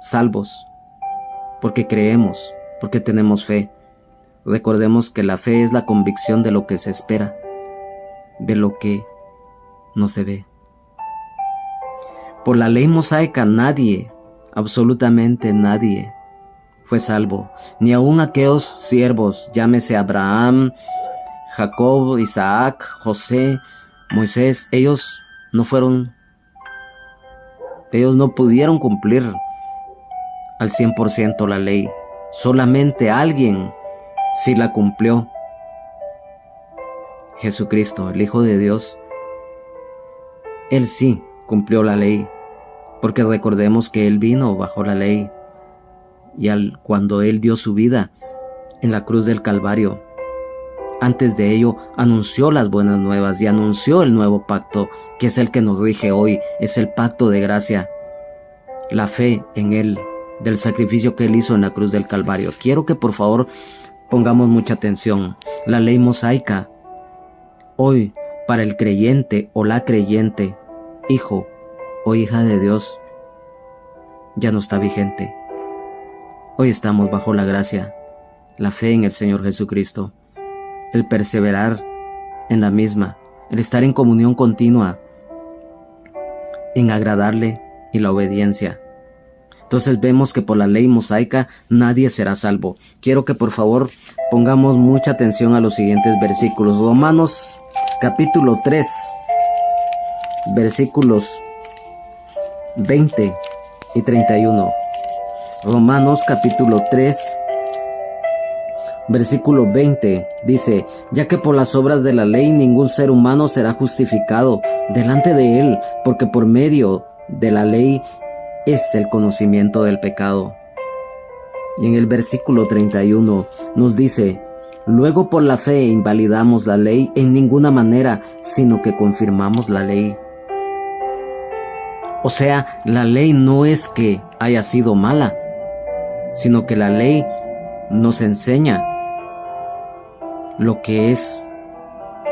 salvos porque creemos, porque tenemos fe. Recordemos que la fe es la convicción de lo que se espera, de lo que no se ve. Por la ley mosaica nadie, absolutamente nadie, fue salvo, ni aun aquellos siervos, llámese Abraham, Jacob, Isaac, José, Moisés. Ellos no pudieron cumplir al 100% la ley. Solamente alguien sí la cumplió: Jesucristo, el Hijo de Dios. Él sí cumplió la ley, porque recordemos que Él vino bajo la ley, y cuando Él dio su vida en la cruz del Calvario, antes de ello anunció las buenas nuevas y anunció el nuevo pacto, que es el que nos rige hoy. Es el pacto de gracia, la fe en Él, del sacrificio que Él hizo en la cruz del Calvario. Quiero que por favor pongamos mucha atención. La ley mosaica hoy, para el creyente o la creyente, hijo o hija de Dios, ya no está vigente. Hoy estamos bajo la gracia, la fe en el Señor Jesucristo, el perseverar en la misma, el estar en comunión continua, en agradarle y la obediencia. Entonces vemos que por la ley mosaica nadie será salvo. Quiero que por favor pongamos mucha atención a los siguientes versículos. Romanos capítulo 3, versículos 20 y 31. Romanos capítulo 3, versículo 20 dice: ya que por las obras de la ley ningún ser humano será justificado delante de Él, porque por medio de la ley es el conocimiento del pecado. Y en el versículo 31 nos dice: luego por la fe invalidamos la ley en ninguna manera, sino que confirmamos la ley. O sea, la ley no es que haya sido mala, sino que la ley nos enseña lo que es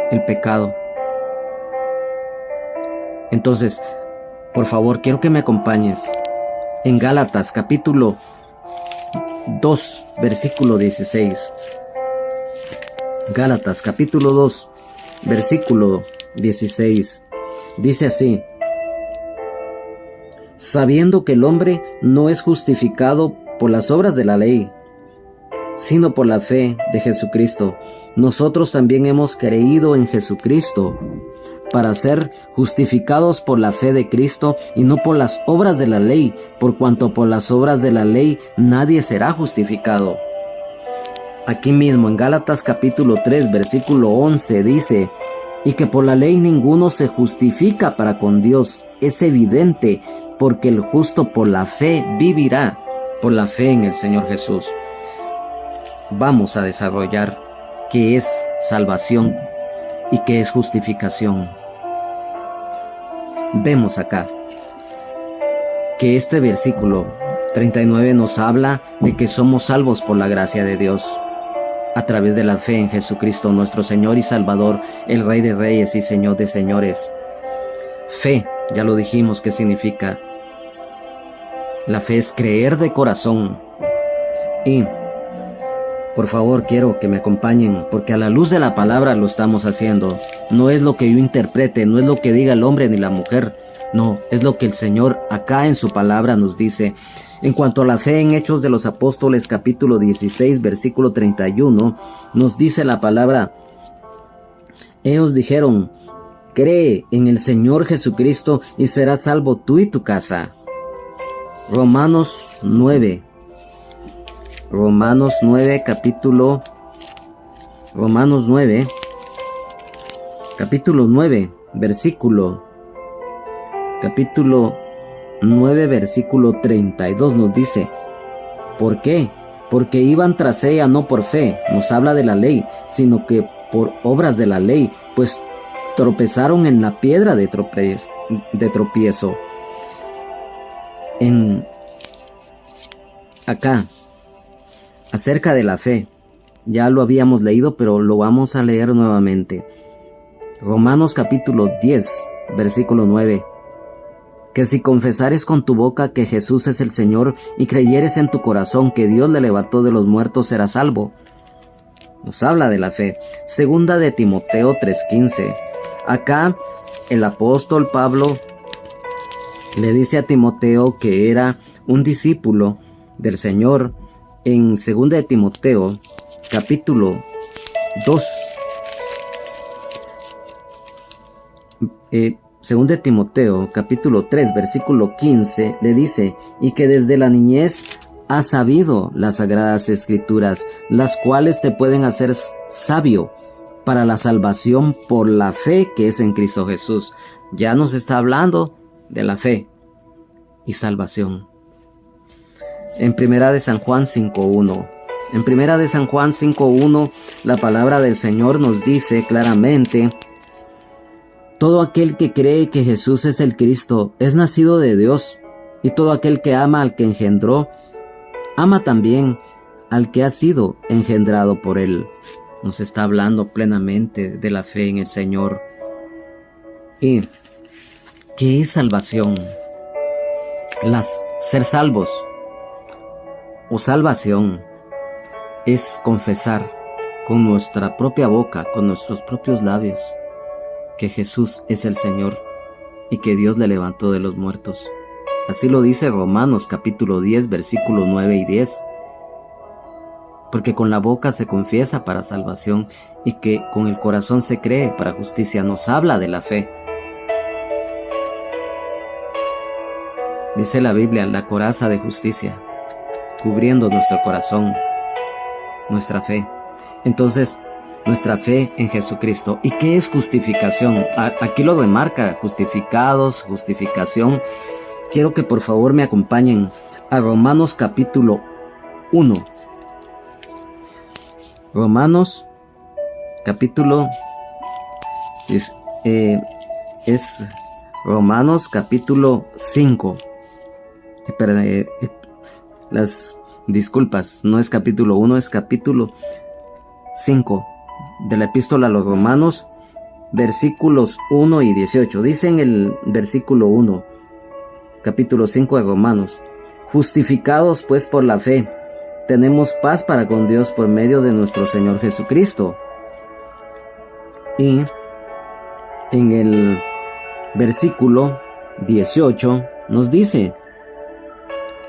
el pecado. Entonces, por favor, quiero que me acompañes en Gálatas capítulo 2, versículo 16. Gálatas capítulo 2, versículo 16. Dice así: sabiendo que el hombre no es justificado por las obras de la ley, sino por la fe de Jesucristo, nosotros también hemos creído en Jesucristo para ser justificados por la fe de Cristo y no por las obras de la ley, por cuanto por las obras de la ley nadie será justificado. Aquí mismo en Gálatas capítulo 3, versículo 11 dice: y que por la ley ninguno se justifica para con Dios. Es evidente, porque el justo por la fe vivirá, por la fe en el Señor Jesús. Vamos a desarrollar qué es salvación y qué es justificación. Vemos acá que este versículo 39 nos habla de que somos salvos por la gracia de Dios, a través de la fe en Jesucristo, nuestro Señor y Salvador, el Rey de Reyes y Señor de Señores. Fe, ya lo dijimos, ¿qué significa? La fe es creer de corazón. Y, por favor, quiero que me acompañen, porque a la luz de la palabra lo estamos haciendo. No es lo que yo interprete, no es lo que diga el hombre ni la mujer. No, es lo que el Señor acá en su palabra nos dice. En cuanto a la fe, en Hechos de los Apóstoles capítulo 16 versículo 31, nos dice la palabra: ellos dijeron, cree en el Señor Jesucristo y serás salvo tú y tu casa. Romanos 9, capítulo 9, versículo 32 nos dice: ¿por qué? Porque iban tras ella no por fe, nos habla de la ley, sino que por obras de la ley, pues tropezaron en la piedra de tropiezo. Acá, acerca de la fe, ya lo habíamos leído, pero lo vamos a leer nuevamente. Romanos capítulo 10, versículo 9. Que si confesares con tu boca que Jesús es el Señor y creyeres en tu corazón que Dios le levantó de los muertos, serás salvo. Nos habla de la fe. Segunda de Timoteo 3:15. Acá el apóstol Pablo le dice a Timoteo que era un discípulo del Señor. En segunda de Timoteo capítulo 2. Segunda de Timoteo capítulo 3 versículo 15 le dice: y que desde la niñez has sabido las sagradas escrituras, las cuales te pueden hacer sabio para la salvación por la fe que es en Cristo Jesús. Ya nos está hablando de la fe y salvación. En Primera de San Juan 5:1. En Primera de San Juan 5:1 la palabra del Señor nos dice claramente: todo aquel que cree que Jesús es el Cristo es nacido de Dios, y todo aquel que ama al que engendró, ama también al que ha sido engendrado por él. Nos está hablando plenamente de la fe en el Señor. ¿Y qué es salvación? Ser salvos o salvación es confesar con nuestra propia boca, con nuestros propios labios, que Jesús es el Señor y que Dios le levantó de los muertos. Así lo dice Romanos capítulo 10 versículos 9 y 10. Porque con la boca se confiesa para salvación y que con el corazón se cree para justicia. Nos habla de la fe. Dice la Biblia: la coraza de justicia, cubriendo nuestro corazón, nuestra fe. Entonces, nuestra fe en Jesucristo. ¿Y qué es justificación? Aquí lo remarca: justificados, justificación. Quiero que por favor me acompañen a Romanos capítulo 1. Romanos capítulo es Romanos capítulo 5. Las disculpas, no es capítulo 1, es capítulo 5 de la epístola a los Romanos, versículos 1 y 18. Dice en el versículo 1, capítulo 5 de Romanos: justificados pues por la fe, tenemos paz para con Dios por medio de nuestro Señor Jesucristo. Y en el versículo 18 nos dice: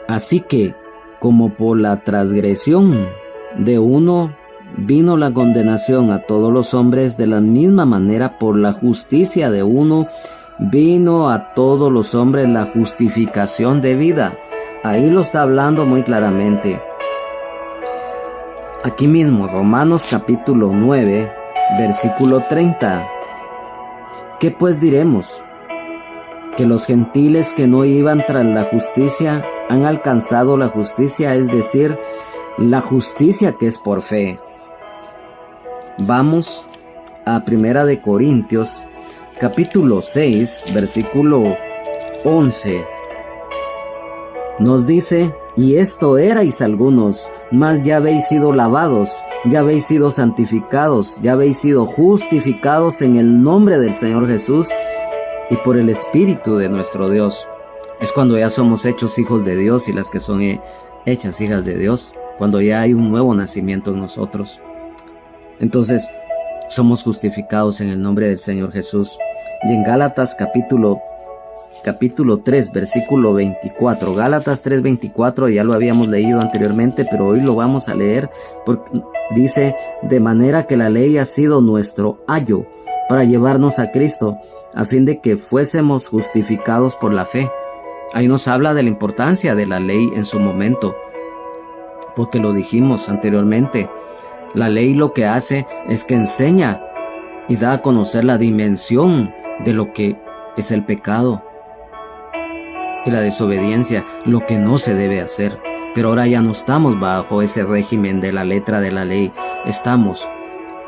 así que, como por la transgresión de uno vino la condenación a todos los hombres, de la misma manera por la justicia de uno vino a todos los hombres la justificación de vida. Ahí lo está hablando muy claramente. Aquí mismo, Romanos capítulo 9, versículo 30. ¿Qué pues diremos? ¿Que los gentiles que no iban tras la justicia han alcanzado la justicia, es decir, la justicia que es por fe? Vamos a 1 de Corintios, capítulo 6, versículo 11. Nos dice: y esto erais algunos, mas ya habéis sido lavados, ya habéis sido santificados, ya habéis sido justificados en el nombre del Señor Jesús y por el Espíritu de nuestro Dios. Es cuando ya somos hechos hijos de Dios y las que son hechas hijas de Dios, cuando ya hay un nuevo nacimiento en nosotros. Entonces, somos justificados en el nombre del Señor Jesús. Y en Gálatas capítulo 3, versículo 24. Gálatas 3:24, ya lo habíamos leído anteriormente, pero hoy lo vamos a leer porque dice: de manera que la ley ha sido nuestro ayo para llevarnos a Cristo, a fin de que fuésemos justificados por la fe. Ahí nos habla de la importancia de la ley en su momento, porque lo dijimos anteriormente. La ley lo que hace es que enseña y da a conocer la dimensión de lo que es el pecado y la desobediencia, lo que no se debe hacer. Pero ahora ya no estamos bajo ese régimen de la letra de la ley, estamos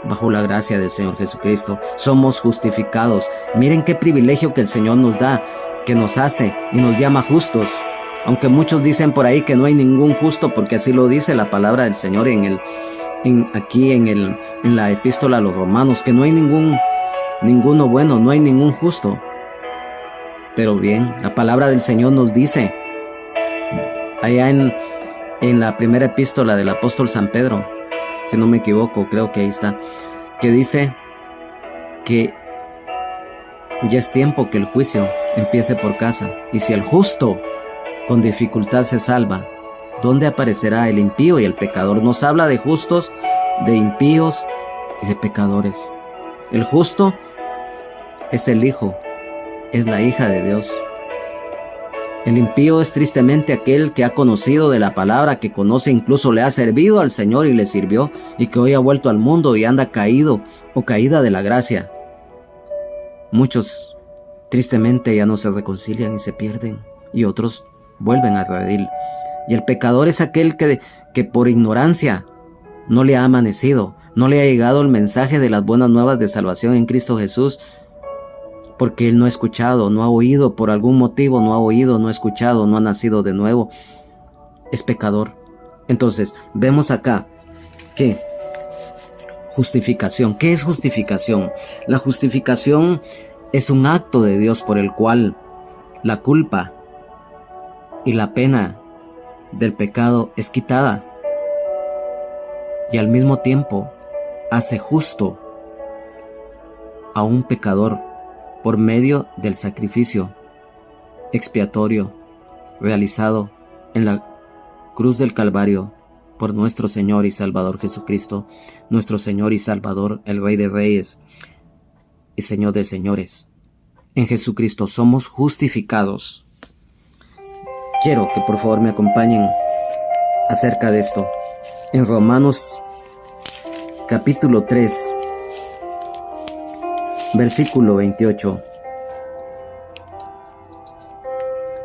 bajo la gracia del Señor Jesucristo. Somos justificados. Miren qué privilegio que el Señor nos da, que nos hace y nos llama justos. Aunque muchos dicen por ahí que no hay ningún justo, porque así lo dice la palabra del Señor en la epístola a los Romanos, que no hay ninguno bueno, no hay ningún justo. Pero bien, la palabra del Señor nos dice, allá en la primera epístola del apóstol San Pedro, si no me equivoco, creo que ahí está, que dice que ya es tiempo que el juicio empiece por casa. Y si el justo con dificultad se salva, ¿dónde aparecerá el impío y el pecador? Nos habla de justos, de impíos y de pecadores. El justo es el hijo, es la hija de Dios. El impío es tristemente aquel que ha conocido de la palabra, que conoce, incluso le ha servido al Señor y le sirvió, y que hoy ha vuelto al mundo y anda caído o caída de la gracia. Muchos tristemente ya no se reconcilian y se pierden, y otros vuelven a redil. Y el pecador es aquel que por ignorancia no le ha amanecido, no le ha llegado el mensaje de las buenas nuevas de salvación en Cristo Jesús, porque él no ha escuchado, no ha oído, por algún motivo no ha oído, no ha escuchado, no ha nacido de nuevo. Es pecador. Entonces, vemos acá que justificación. ¿Qué es justificación? La justificación es un acto de Dios por el cual la culpa y la pena del pecado es quitada, y al mismo tiempo hace justo a un pecador por medio del sacrificio expiatorio realizado en la cruz del Calvario por nuestro Señor y Salvador Jesucristo, nuestro Señor y Salvador, el Rey de Reyes y Señor de Señores. En Jesucristo somos justificados. Quiero que por favor me acompañen acerca de esto. En Romanos capítulo 3, versículo 28.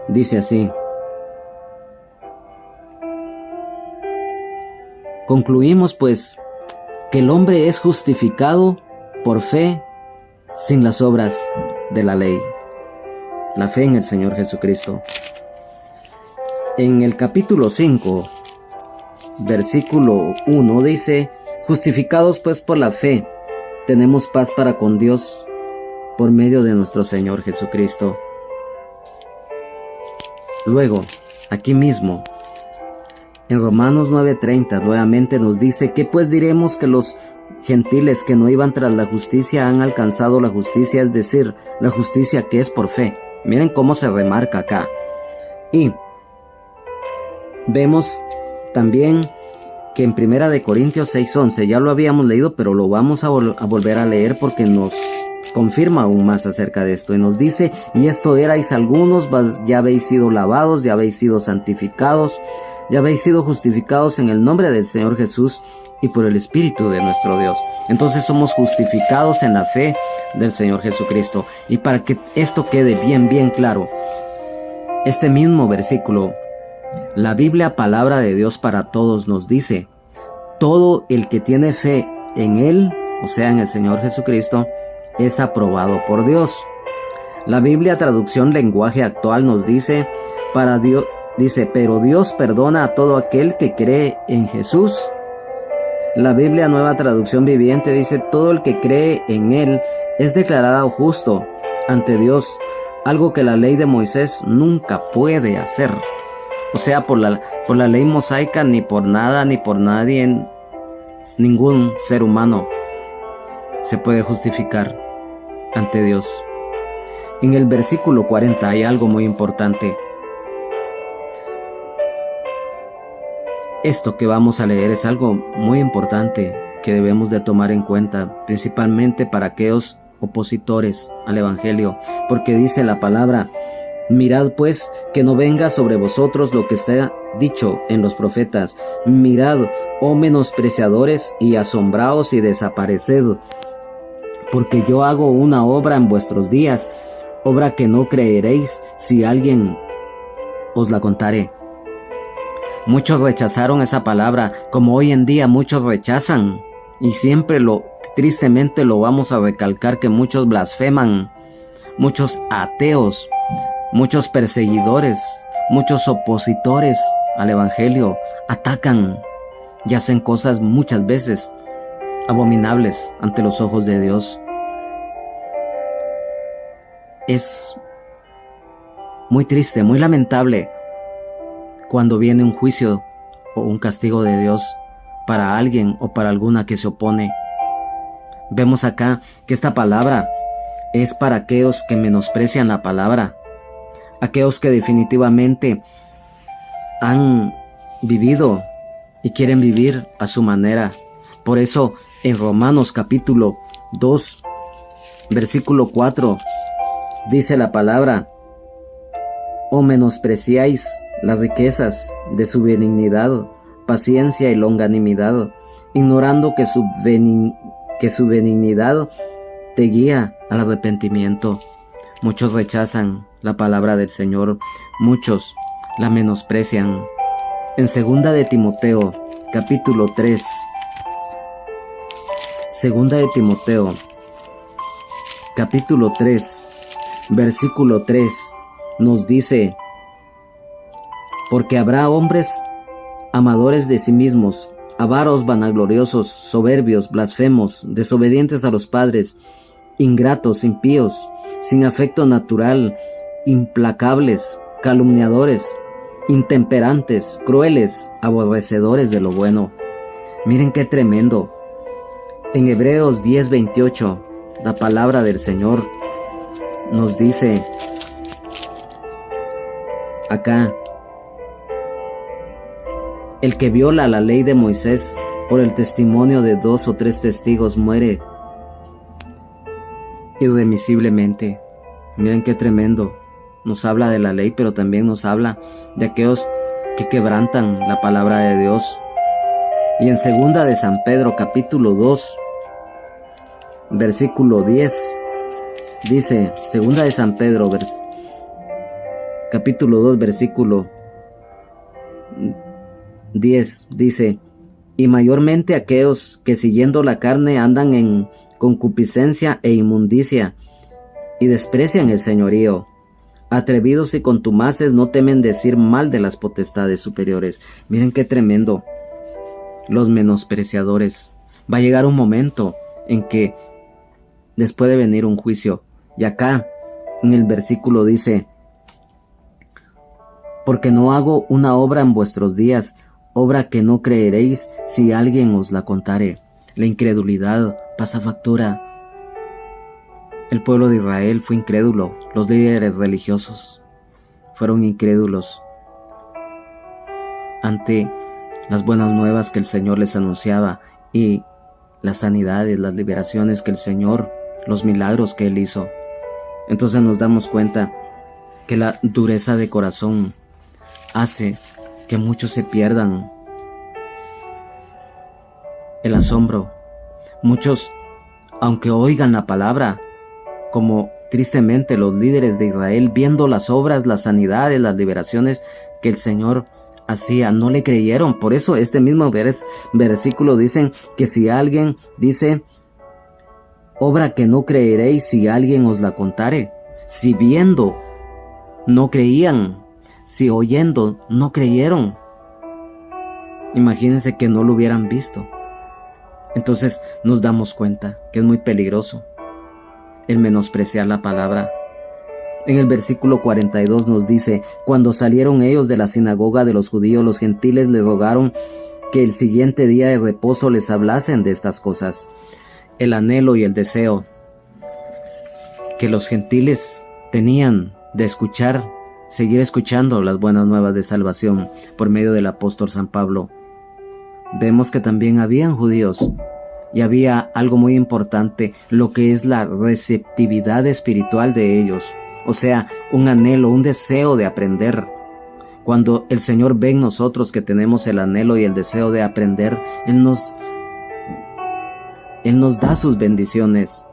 Dice así: concluimos pues que el hombre es justificado por fe sin las obras de la ley. La fe en el Señor Jesucristo. En el capítulo 5, versículo 1 dice: justificados pues por la fe, tenemos paz para con Dios por medio de nuestro Señor Jesucristo. Luego, aquí mismo, en Romanos 9:30, nuevamente nos dice: ¿qué pues diremos? Que los gentiles que no iban tras la justicia han alcanzado la justicia, es decir, la justicia que es por fe. Miren cómo se remarca acá. Y vemos también que en 1 de Corintios 6:11, ya lo habíamos leído, pero lo vamos a volver a leer porque nos confirma aún más acerca de esto. Y nos dice: y esto erais algunos, ya habéis sido lavados, ya habéis sido santificados, ya habéis sido justificados en el nombre del Señor Jesús y por el Espíritu de nuestro Dios. Entonces somos justificados en la fe, del Señor Jesucristo. Y para que esto quede bien claro, este mismo versículo, la Biblia, palabra de Dios para todos, nos dice: todo el que tiene fe en Él, o sea, en el Señor Jesucristo, es aprobado por Dios. La Biblia, traducción lenguaje actual, nos dice: pero Dios perdona a todo aquel que cree en Jesús. La Biblia, nueva traducción viviente, dice: todo el que cree en Él es declarado justo ante Dios, algo que la ley de Moisés nunca puede hacer. O sea, por la ley mosaica, ni por nada, ni por nadie, ningún ser humano se puede justificar ante Dios. En el versículo 40 hay algo muy importante. Esto que vamos a leer es algo muy importante que debemos de tomar en cuenta, principalmente para aquellos opositores al Evangelio, porque dice la palabra: mirad pues que no venga sobre vosotros lo que está dicho en los profetas. Mirad, oh menospreciadores, y asombraos y desapareced, porque yo hago una obra en vuestros días, obra que no creeréis si alguien os la contare. Muchos rechazaron esa palabra, como hoy en día muchos rechazan, y siempre tristemente lo vamos a recalcar, que muchos blasfeman, muchos ateos, muchos perseguidores, muchos opositores al Evangelio atacan y hacen cosas muchas veces abominables ante los ojos de Dios. Es muy triste, muy lamentable cuando viene un juicio o un castigo de Dios para alguien o para alguna que se opone. Vemos acá que esta palabra es para aquellos que menosprecian la palabra, aquellos que definitivamente han vivido y quieren vivir a su manera. Por eso en Romanos capítulo 2, versículo 4, dice la palabra: o menospreciáis las riquezas de su benignidad, paciencia y longanimidad, ignorando que su benignidad te guía al arrepentimiento. Muchos rechazan la palabra del Señor, muchos la menosprecian. En 2 de Timoteo, capítulo 3, 2 de Timoteo, capítulo 3, versículo 3, nos dice: porque habrá hombres amadores de sí mismos, avaros, vanagloriosos, soberbios, blasfemos, desobedientes a los padres, ingratos, impíos, sin afecto natural, implacables, calumniadores, intemperantes, crueles, aborrecedores de lo bueno. Miren qué tremendo. En Hebreos 10:28, la palabra del Señor nos dice acá: el que viola la ley de Moisés por el testimonio de 2 o 3 testigos muere irremisiblemente. Miren qué tremendo. Nos habla de la ley, pero también nos habla de aquellos que quebrantan la palabra de Dios. Y en 2 de San Pedro, capítulo 2, versículo 10, dice, 2 de San Pedro, capítulo 2, versículo 10, dice: y mayormente aquellos que siguiendo la carne andan en concupiscencia e inmundicia y desprecian el señorío, atrevidos y contumaces, no temen decir mal de las potestades superiores. Miren qué tremendo. Los menospreciadores. Va a llegar un momento en que les puede venir un juicio. Y acá en el versículo dice: porque no hago una obra en vuestros días, obra que no creeréis si alguien os la contare. La incredulidad pasa factura. El pueblo de Israel fue incrédulo. Los líderes religiosos fueron incrédulos ante las buenas nuevas que el Señor les anunciaba y las sanidades, las liberaciones que el Señor, los milagros que Él hizo. Entonces nos damos cuenta que la dureza de corazón hace que muchos se pierdan el asombro. Muchos, aunque oigan la palabra, como tristemente los líderes de Israel, viendo las obras, las sanidades, las liberaciones que el Señor hacía, no le creyeron. Por eso este mismo versículo dicen que si alguien dice, obra que no creeréis si alguien os la contare. Si viendo no creían, si oyendo no creyeron, imagínense que no lo hubieran visto. Entonces nos damos cuenta que es muy peligroso el menospreciar la palabra. En el versículo 42 nos dice, cuando salieron ellos de la sinagoga de los judíos, los gentiles les rogaron que el siguiente día de reposo les hablasen de estas cosas. El anhelo y el deseo que los gentiles tenían de escuchar, seguir escuchando las buenas nuevas de salvación por medio del apóstol San Pablo. Vemos que también habían judíos y había algo muy importante, lo que es la receptividad espiritual de ellos. O sea, un anhelo, un deseo de aprender. Cuando el Señor ve en nosotros que tenemos el anhelo y el deseo de aprender, Él nos da sus bendiciones.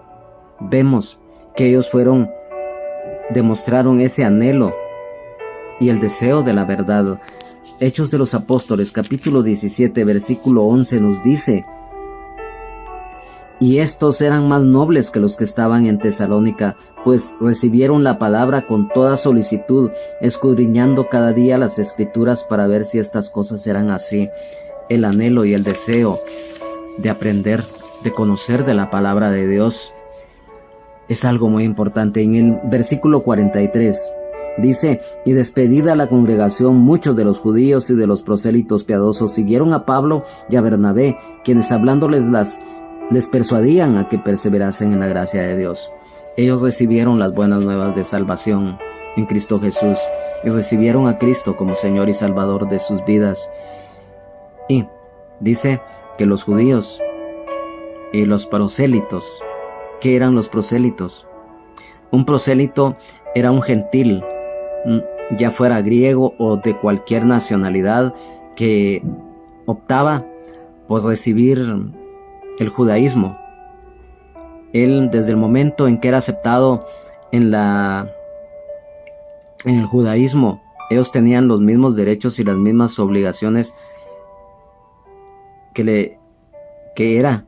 Vemos que ellos demostraron ese anhelo y el deseo de la verdad. Hechos de los Apóstoles, capítulo 17, versículo 11 nos dice, y estos eran más nobles que los que estaban en Tesalónica, pues recibieron la palabra con toda solicitud, escudriñando cada día las Escrituras para ver si estas cosas eran así. El anhelo y el deseo de aprender, de conocer de la palabra de Dios, es algo muy importante. En el versículo 43 dice, y despedida la congregación, muchos de los judíos y de los prosélitos piadosos siguieron a Pablo y a Bernabé, quienes hablándoles les persuadían a que perseverasen en la gracia de Dios. Ellos recibieron las buenas nuevas de salvación en Cristo Jesús y recibieron a Cristo como Señor y Salvador de sus vidas. Y dice que los judíos y los prosélitos, ¿qué eran los prosélitos? Un prosélito era un gentil, ya fuera griego o de cualquier nacionalidad, que optaba por recibir el judaísmo. Él, desde el momento en que era aceptado en el judaísmo, ellos tenían los mismos derechos y las mismas obligaciones que era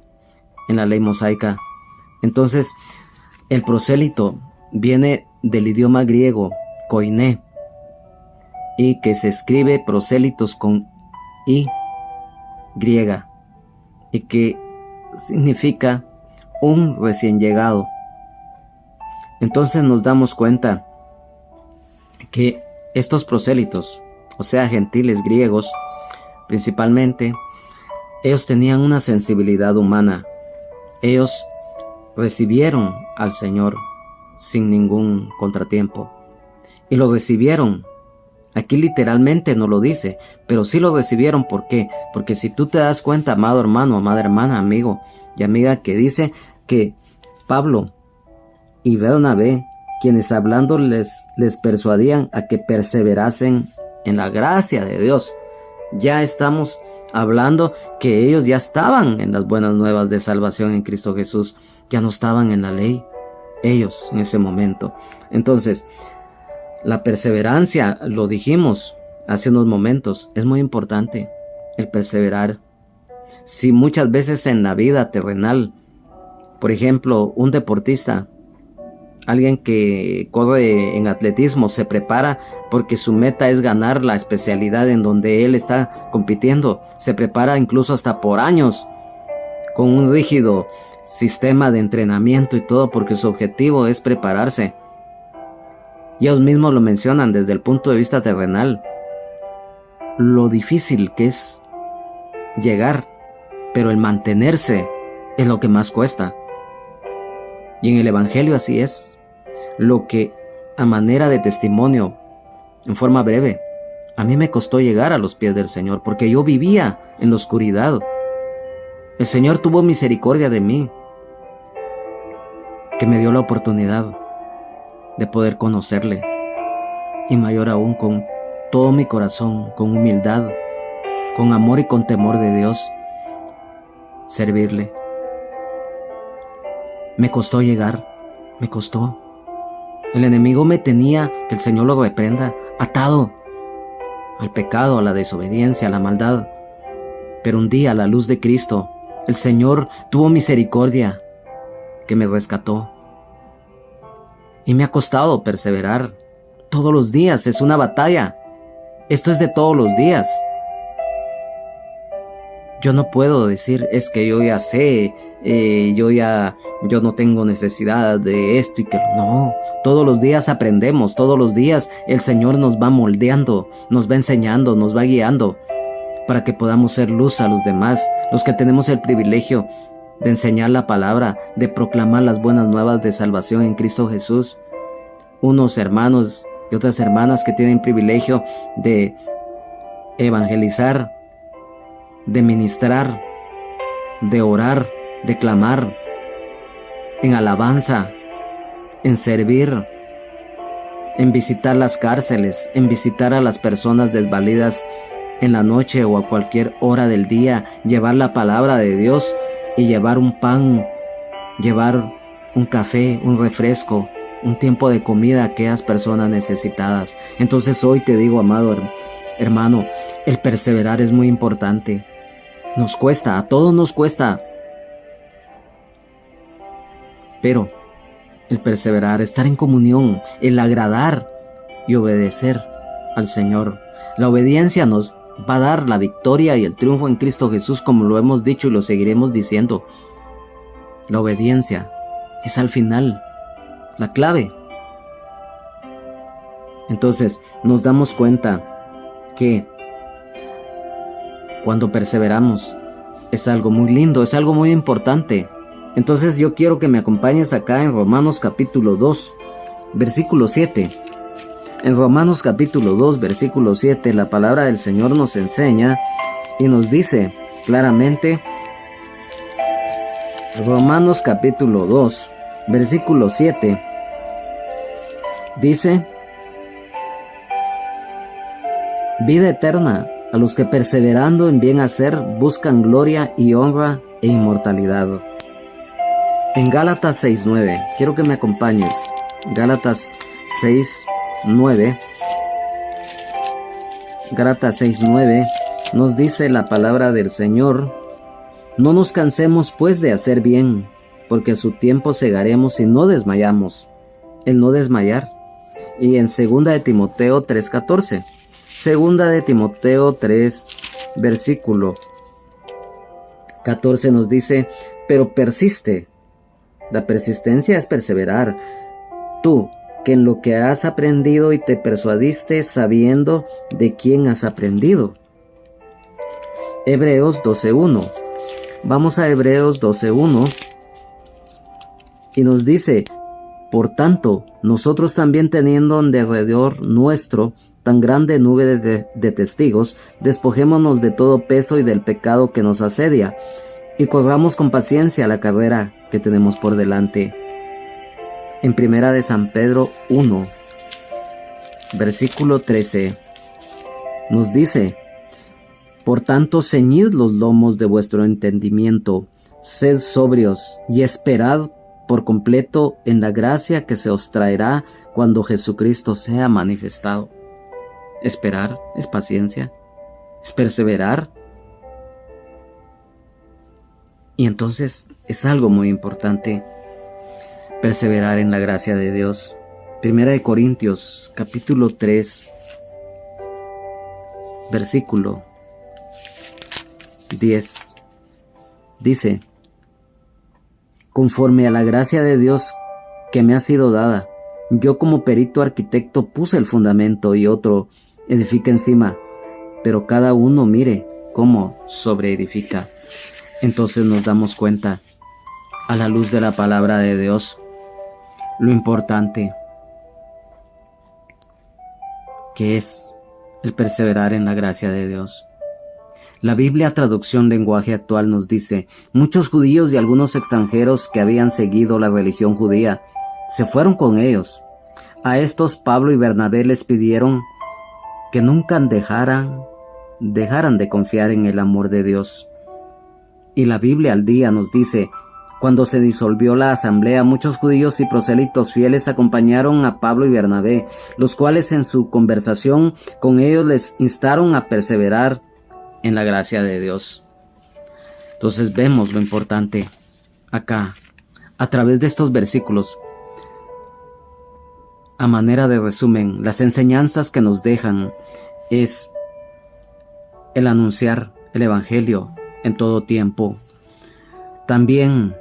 en la ley mosaica. Entonces, el prosélito viene del idioma griego, koiné, y que se escribe prosélitos con I griega, y que significa un recién llegado. Entonces nos damos cuenta que estos prosélitos, o sea, gentiles griegos, principalmente, ellos tenían una sensibilidad humana. Ellos recibieron al Señor sin ningún contratiempo. Y lo recibieron. Aquí literalmente no lo dice, pero sí lo recibieron. ¿Por qué? Porque si tú te das cuenta, amado hermano, amada hermana, amigo y amiga, que dice que Pablo y Bernabé, quienes hablando les persuadían a que perseverasen en la gracia de Dios. Ya estamos hablando que ellos ya estaban en las buenas nuevas de salvación en Cristo Jesús, ya no estaban en la ley, ellos en ese momento. Entonces, la perseverancia, lo dijimos hace unos momentos, es muy importante el perseverar. Si muchas veces en la vida terrenal, por ejemplo, un deportista, alguien que corre en atletismo, se prepara porque su meta es ganar la especialidad en donde él está compitiendo, se prepara incluso hasta por años con un rígido sistema de entrenamiento y todo, porque su objetivo es prepararse. Y ellos mismos lo mencionan desde el punto de vista terrenal, lo difícil que es llegar, pero el mantenerse es lo que más cuesta. Y en el Evangelio así es. Lo que, a manera de testimonio, en forma breve, a mí me costó llegar a los pies del Señor, porque yo vivía en la oscuridad. El Señor tuvo misericordia de mí, que me dio la oportunidad de poder conocerle, y mayor aún, con todo mi corazón, con humildad, con amor y con temor de Dios, servirle. Me costó llegar, Me costó. El enemigo me tenía, que el Señor lo reprenda, atado al pecado, a la desobediencia, a la maldad. Pero un día, a la luz de Cristo, el Señor tuvo misericordia, que me rescató. Y me ha costado perseverar. Todos los días es una batalla. Esto es de todos los días. Yo no puedo decir, es que yo ya sé, yo no tengo necesidad de esto y que no. Todos los días aprendemos, todos los días el Señor nos va moldeando, nos va enseñando, nos va guiando para que podamos ser luz a los demás, los que tenemos el privilegio de enseñar la palabra, de proclamar las buenas nuevas de salvación en Cristo Jesús. Unos hermanos y otras hermanas que tienen privilegio de evangelizar, de ministrar, de orar, de clamar, en alabanza, en servir, en visitar las cárceles, en visitar a las personas desvalidas en la noche o a cualquier hora del día, llevar la palabra de Dios y llevar un pan, llevar un café, un refresco, un tiempo de comida a aquellas personas necesitadas. Entonces hoy te digo, amado hermano, el perseverar es muy importante. Nos cuesta, a todos nos cuesta. Pero el perseverar, estar en comunión, el agradar y obedecer al Señor. La obediencia nos va a dar la victoria y el triunfo en Cristo Jesús, como lo hemos dicho y lo seguiremos diciendo. La obediencia es al final la clave. Entonces nos damos cuenta que cuando perseveramos es algo muy lindo, es algo muy importante. Entonces yo quiero que me acompañes acá en Romanos capítulo 2, versículo 7. En Romanos capítulo 2, versículo 7, la palabra del Señor nos enseña y nos dice claramente, Romanos capítulo 2, versículo 7, dice, vida eterna a los que perseverando en bien hacer buscan gloria y honra e inmortalidad. En Gálatas 6:9, quiero que me acompañes. Gálatas 6:9. Gálatas 6:9 nos dice la palabra del Señor: no nos cansemos pues de hacer bien, porque a su tiempo segaremos y no desmayamos. El no desmayar. Y en 2 de Timoteo 3:14. 2 de Timoteo 3, versículo 14 nos dice, pero persiste. La persistencia es perseverar. Tú, que en lo que has aprendido y te persuadiste sabiendo de quién has aprendido. Hebreos 12:1. Vamos a Hebreos 12:1 y nos dice, por tanto, nosotros también teniendo en derredor nuestro tan grande nube de testigos, despojémonos de todo peso y del pecado que nos asedia, y corramos con paciencia la carrera que tenemos por delante. En Primera de San Pedro 1, versículo 13, nos dice, por tanto, ceñid los lomos de vuestro entendimiento, sed sobrios y esperad por completo en la gracia que se os traerá cuando Jesucristo sea manifestado. Esperar es paciencia, es perseverar. Y entonces es algo muy importante, perseverar en la gracia de Dios. Primera de Corintios, capítulo 3, versículo 10. Dice, conforme a la gracia de Dios que me ha sido dada, yo como perito arquitecto puse el fundamento y otro edifica encima, pero cada uno mire cómo sobreedifica. Entonces nos damos cuenta, a la luz de la palabra de Dios, lo importante que es el perseverar en la gracia de Dios. La Biblia, traducción lenguaje actual, nos dice, muchos judíos y algunos extranjeros que habían seguido la religión judía se fueron con ellos. A estos Pablo y Bernabé les pidieron que nunca dejaran de confiar en el amor de Dios. Y la Biblia al día nos dice, Cuando se disolvió la asamblea, muchos judíos y prosélitos fieles acompañaron a Pablo y Bernabé, los cuales en su conversación con ellos les instaron a perseverar en la gracia de Dios. Entonces vemos lo importante acá, a través de estos versículos. A manera de resumen, las enseñanzas que nos dejan es el anunciar el Evangelio en todo tiempo. También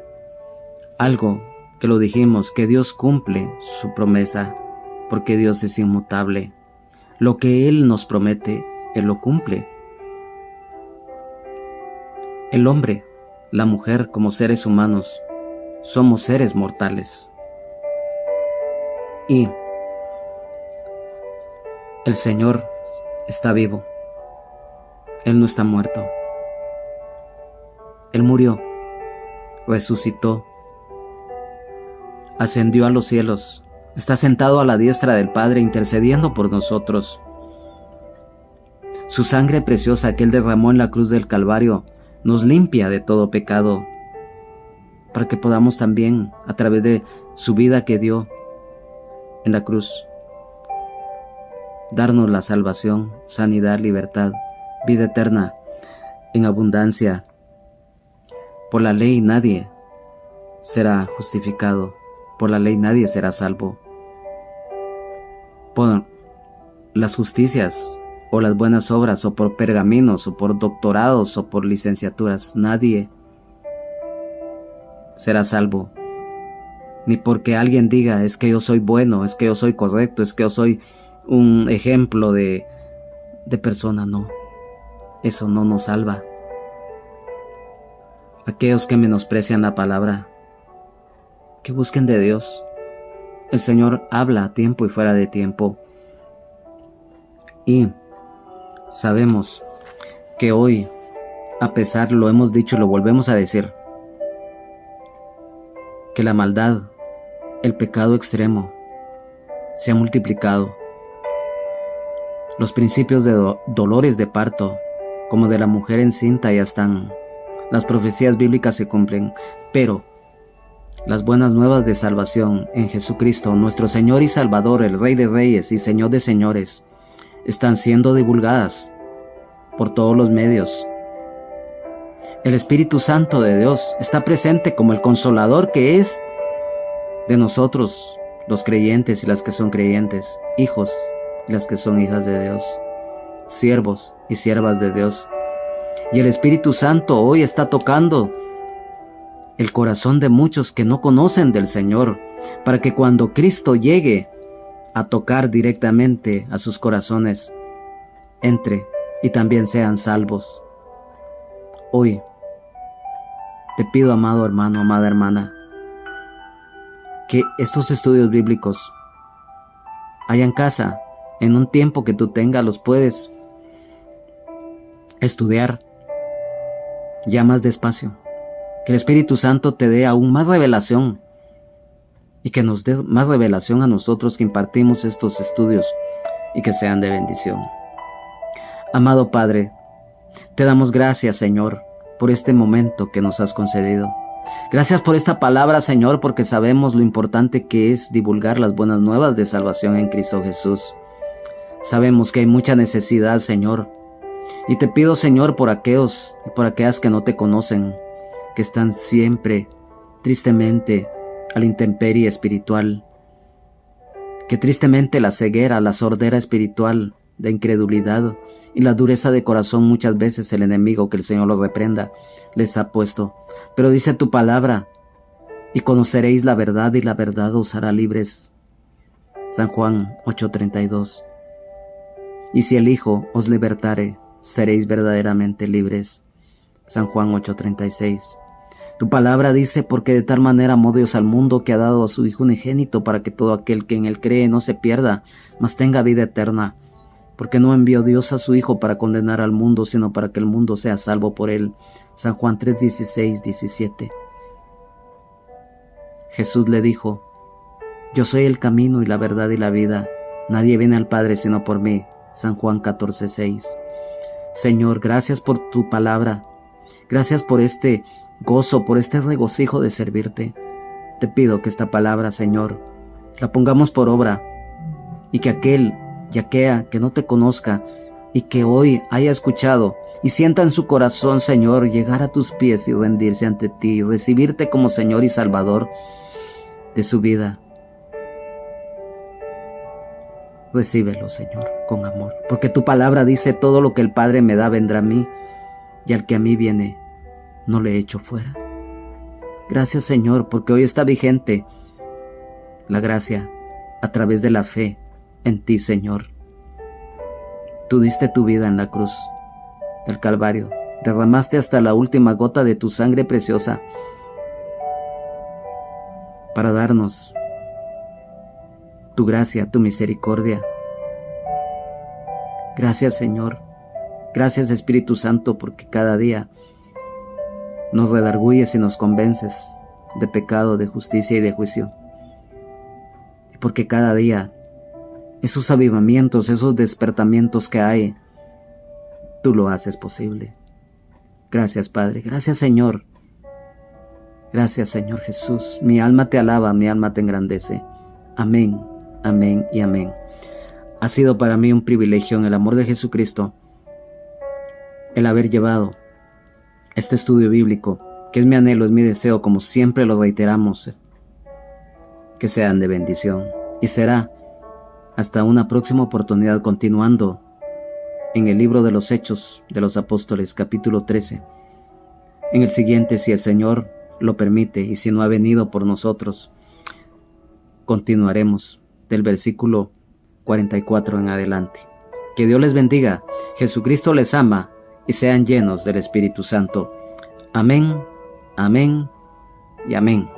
algo que lo dijimos, que Dios cumple su promesa, porque Dios es inmutable. Lo que Él nos promete, Él lo cumple. El hombre, la mujer como seres humanos, somos seres mortales. Y el Señor está vivo. Él no está muerto. Él murió, resucitó, ascendió a los cielos, está sentado a la diestra del Padre intercediendo por nosotros. Su sangre preciosa que Él derramó en la cruz del Calvario nos limpia de todo pecado, para que podamos también, a través de su vida que dio en la cruz, darnos la salvación, sanidad, libertad, vida eterna en abundancia. Por la ley nadie será justificado, por la ley nadie será salvo. Por las justicias o las buenas obras, o por pergaminos, o por doctorados, o por licenciaturas, nadie será salvo. Ni porque alguien diga, es que yo soy bueno, es que yo soy correcto, es que yo soy un ejemplo de persona. No, eso no nos salva. Aquellos que menosprecian la palabra, que busquen de Dios. El Señor habla a tiempo y fuera de tiempo. Y sabemos que hoy, a pesar, lo hemos dicho y lo volvemos a decir, que la maldad, el pecado extremo, se ha multiplicado. Los principios de dolores de parto, como de la mujer encinta, ya están. Las profecías bíblicas se cumplen, pero las buenas nuevas de salvación en Jesucristo, nuestro Señor y Salvador, el Rey de Reyes y Señor de Señores, están siendo divulgadas por todos los medios. El Espíritu Santo de Dios está presente como el consolador que es de nosotros, los creyentes y las que son creyentes, hijos y las que son hijas de Dios, siervos y siervas de Dios. Y el Espíritu Santo hoy está tocando el corazón de muchos que no conocen del Señor, para que cuando Cristo llegue a tocar directamente a sus corazones, entre y también sean salvos. Hoy te pido, amado hermano, amada hermana, que estos estudios bíblicos allá en casa, en un tiempo que tú tengas, los puedes estudiar ya más despacio. Que el Espíritu Santo te dé aún más revelación y que nos dé más revelación a nosotros que impartimos estos estudios y que sean de bendición. Amado Padre, te damos gracias, Señor, por este momento que nos has concedido. Gracias por esta palabra, Señor, porque sabemos lo importante que es divulgar las buenas nuevas de salvación en Cristo Jesús. Sabemos que hay mucha necesidad, Señor, y te pido, Señor, por aquellos y por aquellas que no te conocen, que están siempre, tristemente, a la intemperie espiritual, que tristemente la ceguera, la sordera espiritual, de incredulidad y la dureza de corazón muchas veces el enemigo, que el Señor los reprenda, les ha puesto. Pero dice tu palabra, y conoceréis la verdad y la verdad os hará libres. San Juan 8:32. Y si el Hijo os libertare, seréis verdaderamente libres. San Juan 8:36. Tu palabra dice, porque de tal manera amó Dios al mundo que ha dado a su Hijo unigénito, para que todo aquel que en él cree no se pierda, mas tenga vida eterna. Porque no envió Dios a su Hijo para condenar al mundo, sino para que el mundo sea salvo por él. San Juan 3:16, 17. Jesús le dijo, yo soy el camino y la verdad y la vida. Nadie viene al Padre sino por mí. San Juan 14:6. Señor, gracias por tu palabra. Gracias por este gozo, por este regocijo de servirte. Te pido que esta palabra, Señor, la pongamos por obra y que aquel y aquella que no te conozca y que hoy haya escuchado y sienta en su corazón, Señor, llegar a tus pies y rendirse ante ti y recibirte como Señor y Salvador de su vida. Recíbelo, Señor, con amor, porque tu palabra dice: todo lo que el Padre me da vendrá a mí, y al que a mí viene no le echo fuera. Gracias, Señor, porque hoy está vigente la gracia a través de la fe en ti, Señor. Tú diste tu vida en la cruz del Calvario, derramaste hasta la última gota de tu sangre preciosa para darnos tu gracia, tu misericordia. Gracias, Señor. Gracias, Espíritu Santo, porque cada día nos redarguyes y nos convences de pecado, de justicia y de juicio. Y porque cada día esos avivamientos, esos despertamientos que hay, tú lo haces posible. Gracias, Padre. Gracias, Señor. Gracias, Señor Jesús. Mi alma te alaba, mi alma te engrandece. Amén, amén y amén. Ha sido para mí un privilegio, en el amor de Jesucristo, el haber llevado este estudio bíblico, que es mi anhelo, es mi deseo, como siempre lo reiteramos, que sean de bendición. Y será hasta una próxima oportunidad, continuando en el libro de los Hechos de los Apóstoles, capítulo 13. En el siguiente, si el Señor lo permite y si no ha venido por nosotros, continuaremos del versículo 44 en adelante. Que Dios les bendiga, Jesucristo les ama y sean llenos del Espíritu Santo. Amén, amén y amén.